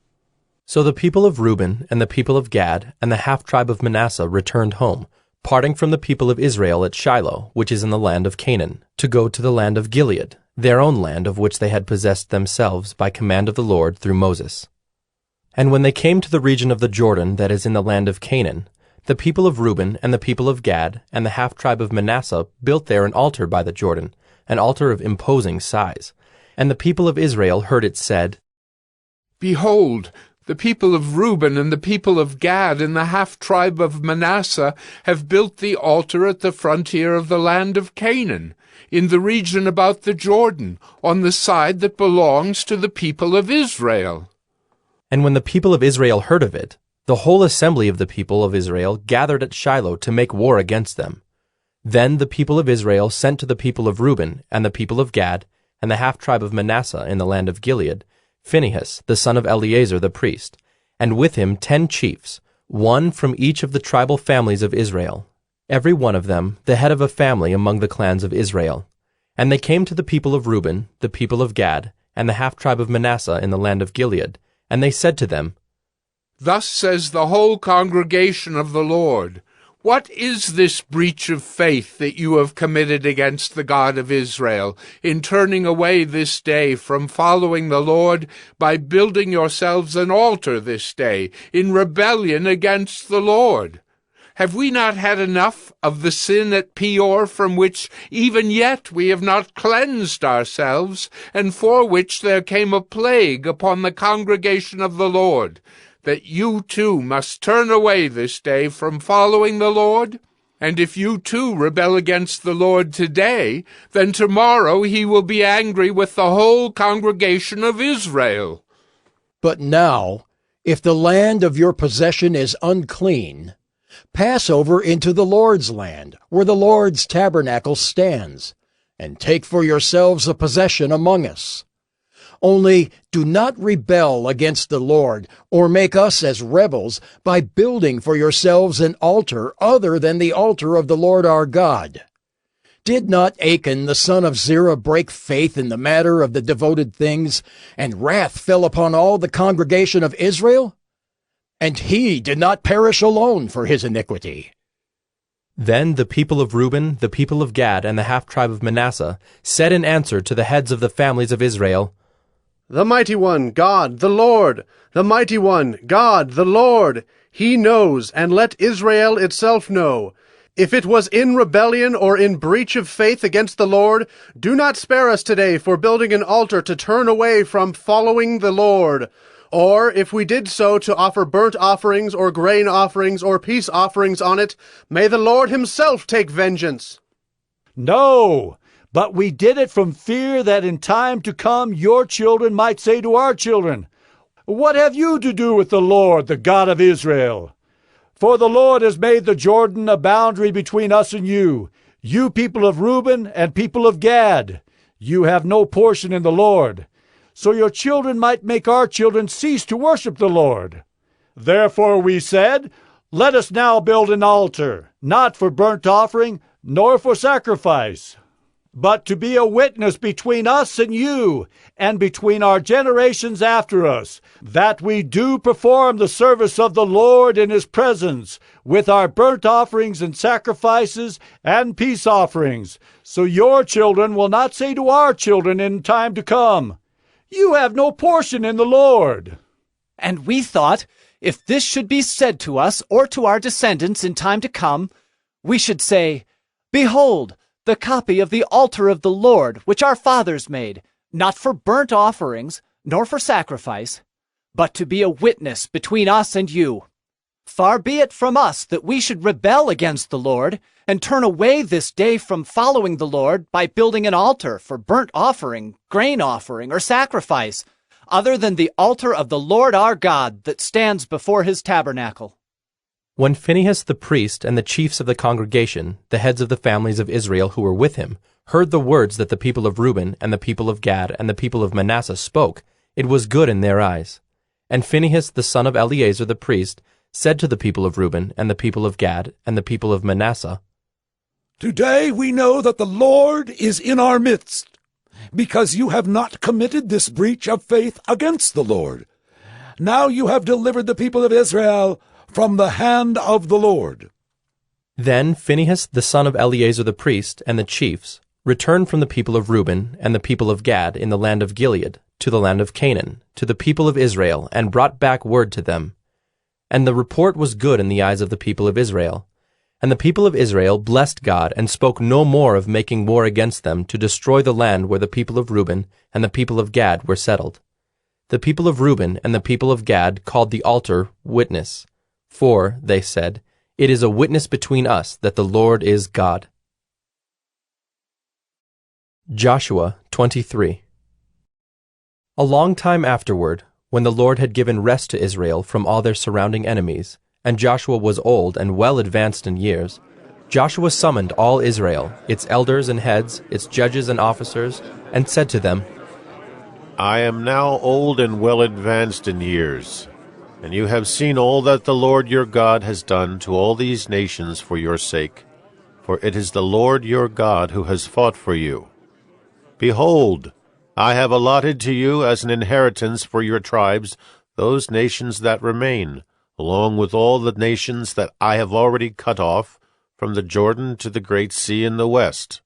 So the people of Reuben and the people of Gad and the half-tribe of Manasseh returned home, parting from the people of Israel at Shiloh, which is in the land of Canaan, to go to the land of Gilead, their own land of which they had possessed themselves by command of the Lord through Moses. And when they came to the region of the Jordan that is in the land of Canaan, the people of Reuben and the people of Gad and the half-tribe of Manasseh built there an altar by the Jordan, an altar of imposing size. And the people of Israel heard it said, Behold, the people of Reuben and the people of Gad and the half-tribe of Manasseh have built the altar at the frontier of the land of Canaan, in the region about the Jordan, on the side that belongs to the people of Israel. And when the people of Israel heard of it, the whole assembly of the people of Israel gathered at Shiloh to make war against them. Then the people of Israel sent to the people of Reuben and the people of Gad and the half-tribe of Manasseh in the land of Gilead, Phinehas, the son of Eleazar the priest, and with him 10 chiefs, one from each of the tribal families of Israel, every one of them the head of a family among the clans of Israel. And they came to the people of Reuben, the people of Gad, and the half-tribe of Manasseh in the land of Gilead, and they said to them, Thus says the whole congregation of the Lord, What is this breach of faith that you have committed against the God of Israel, in turning away this day from following the Lord by building yourselves an altar this day, in rebellion against the Lord? Have we not had enough of the sin at Peor, from which even yet we have not cleansed ourselves, and for which there came a plague upon the congregation of the Lord, that you too must turn away this day from following the Lord? And if you too rebel against the Lord today, then tomorrow he will be angry with the whole congregation of Israel. But now, if the land of your possession is unclean, pass over into the Lord's land, where the Lord's tabernacle stands, and take for yourselves a possession among us. Only do not rebel against the Lord, or make us as rebels, by building for yourselves an altar other than the altar of the Lord our God. Did not Achan the son of Zerah break faith in the matter of the devoted things, and wrath fell upon all the congregation of Israel? And he did not perish alone for his iniquity. Then the people of Reuben, the people of Gad, and the half-tribe of Manasseh said in answer to the heads of the families of Israel, The mighty one, God, the Lord, the mighty one, God, the Lord, he knows, and let Israel itself know. If it was in rebellion or in breach of faith against the Lord, do not spare us today for building an altar to turn away from following the Lord. Or, if we did so to offer burnt offerings or grain offerings or peace offerings on it, may the Lord himself take vengeance. No, but we did it from fear that in time to come your children might say to our children, What have you to do with the Lord, the God of Israel? For the Lord has made the Jordan a boundary between us and you people of Reuben and people of Gad. You have no portion in the Lord. So your children might make our children cease to worship the Lord. Therefore we said, Let us now build an altar, not for burnt offering, nor for sacrifice, but to be a witness between us and you, and between our generations after us, that we do perform the service of the Lord in his presence, with our burnt offerings and sacrifices and peace offerings, so your children will not say to our children in time to come, You have no portion in the Lord. And we thought, if this should be said to us or to our descendants in time to come, we should say, Behold, the copy of the altar of the Lord, which our fathers made, not for burnt offerings, nor for sacrifice, but to be a witness between us and you. Far be it from us that we should rebel against the Lord, and turn away this day from following the Lord by building an altar for burnt offering, grain offering, or sacrifice, other than the altar of the Lord our God that stands before his tabernacle. When Phinehas the priest and the chiefs of the congregation, the heads of the families of Israel who were with him, heard the words that the people of Reuben and the people of Gad and the people of Manasseh spoke, it was good in their eyes. And Phinehas the son of Eleazar the priest said to the people of Reuben and the people of Gad and the people of Manasseh, Today we know that the Lord is in our midst, because you have not committed this breach of faith against the Lord. Now you have delivered the people of Israel from the hand of the Lord. Then Phinehas the son of Eleazar the priest and the chiefs returned from the people of Reuben and the people of Gad in the land of Gilead to the land of Canaan, to the people of Israel, and brought back word to them. And the report was good in the eyes of the people of Israel. And the people of Israel blessed God, and spoke no more of making war against them to destroy the land where the people of Reuben and the people of Gad were settled. The people of Reuben and the people of Gad called the altar Witness. For, they said, it is a witness between us that the Lord is God. Joshua 23. A long time afterward, when the Lord had given rest to Israel from all their surrounding enemies, and Joshua was old and well advanced in years, Joshua summoned all Israel, its elders and heads, its judges and officers, and said to them, I am now old and well advanced in years, and you have seen all that the Lord your God has done to all these nations for your sake, for it is the Lord your God who has fought for you. Behold, I have allotted to you as an inheritance for your tribes those nations that remain, along with all the nations that I have already cut off, from the Jordan to the great sea in the west.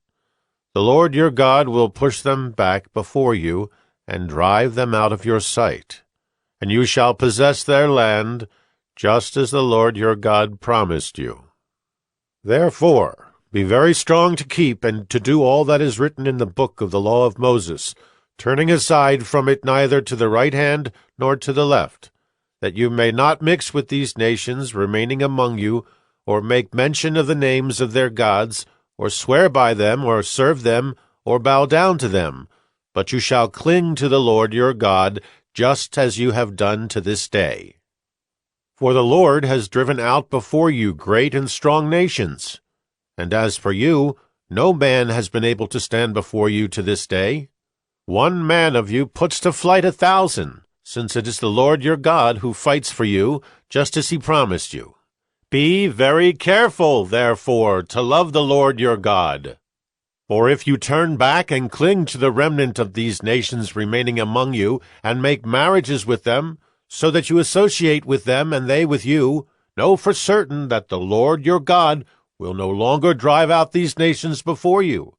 The Lord your God will push them back before you, and drive them out of your sight. And you shall possess their land, just as the Lord your God promised you. Therefore, be very strong to keep and to do all that is written in the book of the law of Moses, turning aside from it neither to the right hand nor to the left, that you may not mix with these nations remaining among you, or make mention of the names of their gods, or swear by them, or serve them, or bow down to them, but you shall cling to the Lord your God, just as you have done to this day. For the Lord has driven out before you great and strong nations, and as for you, no man has been able to stand before you to this day. One man of you puts to flight 1,000, since it is the Lord your God who fights for you, just as he promised you. Be very careful, therefore, to love the Lord your God. For if you turn back and cling to the remnant of these nations remaining among you, and make marriages with them, so that you associate with them and they with you, know for certain that the Lord your God will no longer drive out these nations before you,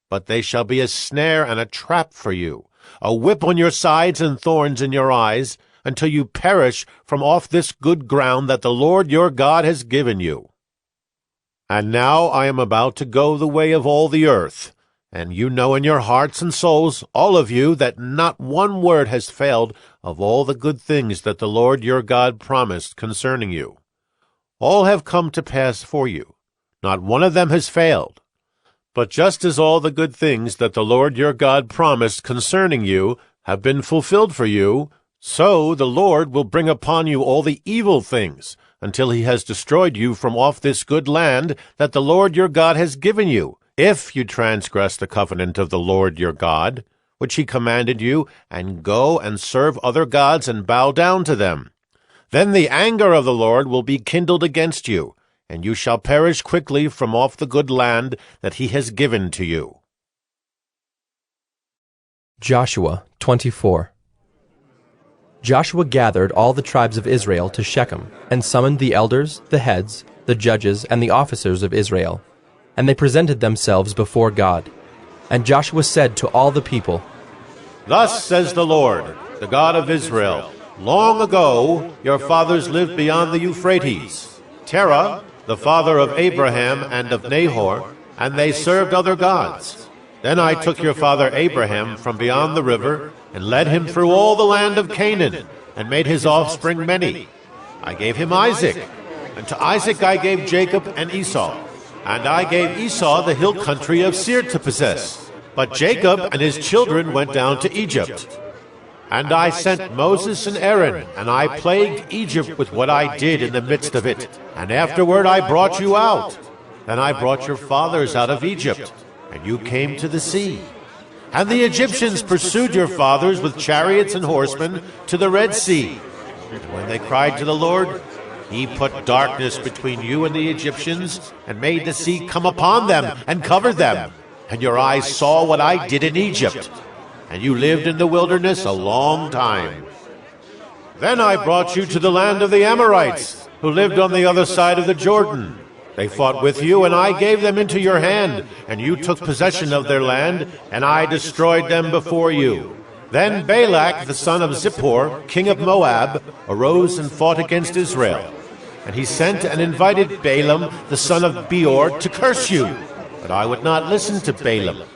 but they shall be a snare and a trap for you, a whip on your sides and thorns in your eyes, until you perish from off this good ground that the Lord your God has given you. And now I am about to go the way of all the earth, and you know in your hearts and souls, all of you, that not one word has failed of all the good things that the Lord your God promised concerning you. All have come to pass for you. Not one of them has failed. But just as all the good things that the Lord your God promised concerning you have been fulfilled for you, so the Lord will bring upon you all the evil things, until he has destroyed you from off this good land that the Lord your God has given you, if you transgress the covenant of the Lord your God, which he commanded you, and go and serve other gods and bow down to them. Then the anger of the Lord will be kindled against you, and you shall perish quickly from off the good land that he has given to you. Joshua 24. Joshua gathered all the tribes of Israel to Shechem, and summoned the elders, the heads, the judges, and the officers of Israel. And they presented themselves before God. And Joshua said to all the people, Thus says the Lord, the God of Israel, long ago your fathers lived beyond the Euphrates, Terah, the father of Abraham and of Nahor, and they served other gods. Then I took your father Abraham from beyond the river, and led him through all the land of Canaan, and made his offspring many. I gave him Isaac, and to Isaac I gave Jacob and Esau. And I gave Esau the hill country of Seir to possess. But Jacob and his children went down to Egypt. And I sent Moses and Aaron, and I plagued Egypt with what I did in the midst of it. And afterward I brought you out. Then I brought your fathers out of Egypt, and you came to the sea. And the Egyptians pursued your fathers with chariots and horsemen to the Red Sea. And when they cried to the Lord, he put darkness between you and the Egyptians, and made the sea come upon them and covered them. And your eyes saw what I did in Egypt. And you lived in the wilderness a long time. Then I brought you to the land of the Amorites, who lived on the other side of the Jordan. They fought with you, and I gave them into your hand, and you took possession of their land, and I destroyed them before you. Then Balak the son of Zippor, king of Moab, arose and fought against Israel. And he sent and invited Balaam the son of Beor to curse you. But I would not listen to Balaam.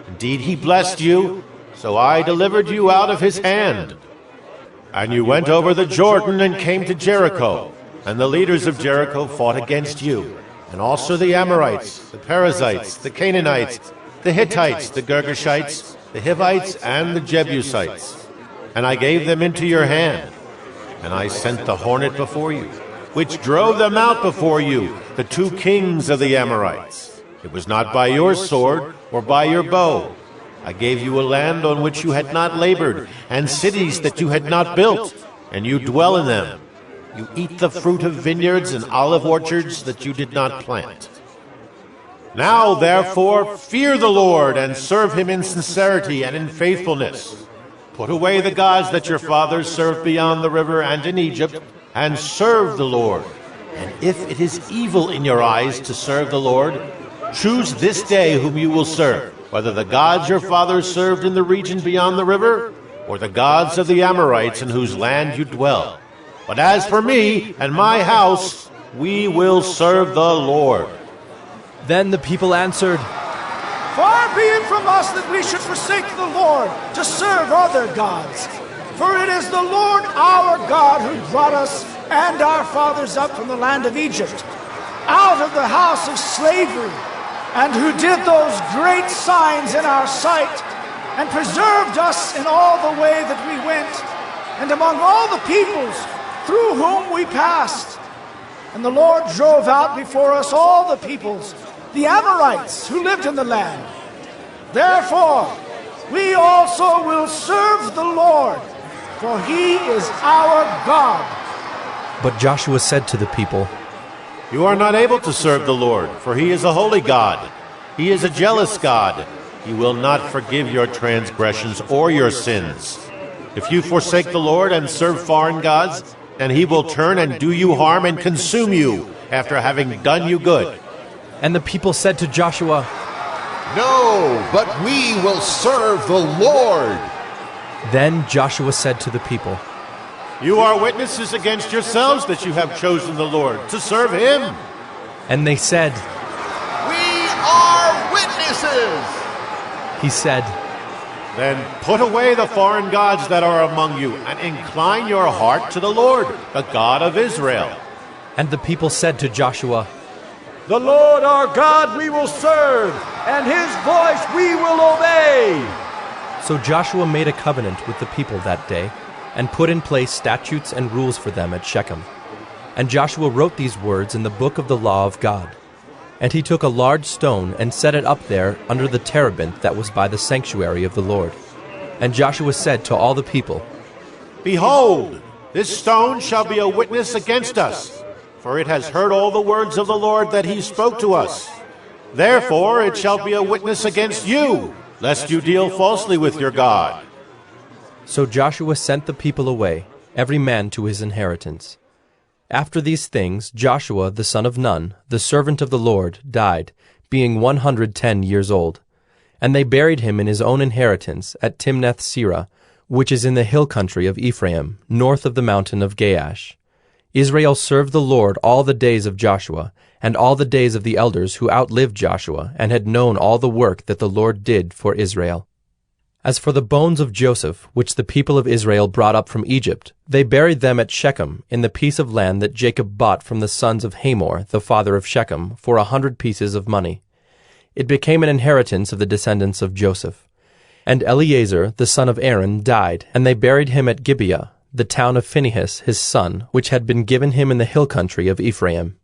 Indeed, he blessed you, so I delivered you out of his hand. And you went over the Jordan and came to Jericho. And the leaders of Jericho fought against you, and also the Amorites, the Perizzites, the Canaanites, the Hittites, the Girgashites, the Hivites, and the Jebusites. And I gave them into your hand. And I sent the hornet before you, which drove them out before you, the 2 kings of the Amorites. It was not by your sword or by your bow. I gave you a land on which you had not labored, and cities that you had not built, and you dwell in them. You eat the fruit of vineyards and olive orchards that you did not plant. Now, therefore, fear the Lord and serve him in sincerity and in faithfulness. Put away the gods that your fathers served beyond the river and in Egypt, and serve the Lord. And if it is evil in your eyes to serve the Lord, choose this day whom you will serve, whether the gods your fathers served in the region beyond the river, or the gods of the Amorites in whose land you dwell. But as for me and my house, we will serve the Lord. Then the people answered, Far be it from us that we should forsake the Lord to serve other gods. For it is the Lord our God who brought us and our fathers up from the land of Egypt, out of the house of slavery, and who did those great signs in our sight, and preserved us in all the way that we went, and among all the peoples through whom we passed. And the Lord drove out before us all the peoples, the Amorites who lived in the land. Therefore, we also will serve the Lord, for he is our God. But Joshua said to the people, You are not able to serve the Lord, for he is a holy God. He is a jealous God. He will not forgive your transgressions or your sins. If you forsake the Lord and serve foreign gods, then he will turn and do you harm and consume you after having done you good. And the people said to Joshua, No, but we will serve the Lord. Then Joshua said to the people, You are witnesses against yourselves that you have chosen the Lord to serve him. And they said, We are witnesses. He said, Then put away the foreign gods that are among you, and incline your heart to the Lord, the God of Israel. And the people said to Joshua, The Lord our God we will serve, and his voice we will obey. So Joshua made a covenant with the people that day, and put in place statutes and rules for them at Shechem. And Joshua wrote these words in the book of the law of God. And he took a large stone and set it up there under the terebinth that was by the sanctuary of the Lord. And Joshua said to all the people, Behold, this stone shall be a witness against us, for it has heard all the words of the Lord that he spoke to us. Therefore it shall be a witness against you, lest you deal falsely with your God. So Joshua sent the people away, every man to his inheritance. After these things, Joshua the son of Nun, the servant of the Lord, died, being 110 years old. And they buried him in his own inheritance at Timnath-Serah, which is in the hill country of Ephraim, north of the mountain of Gaash. Israel served the Lord all the days of Joshua, and all the days of the elders who outlived Joshua, and had known all the work that the Lord did for Israel. As for the bones of Joseph, which the people of Israel brought up from Egypt, they buried them at Shechem, in the piece of land that Jacob bought from the sons of Hamor, the father of Shechem, for 100 pieces of money. It became an inheritance of the descendants of Joseph. And Eleazar, the son of Aaron, died, and they buried him at Gibeah, the town of Phinehas his son, which had been given him in the hill country of Ephraim.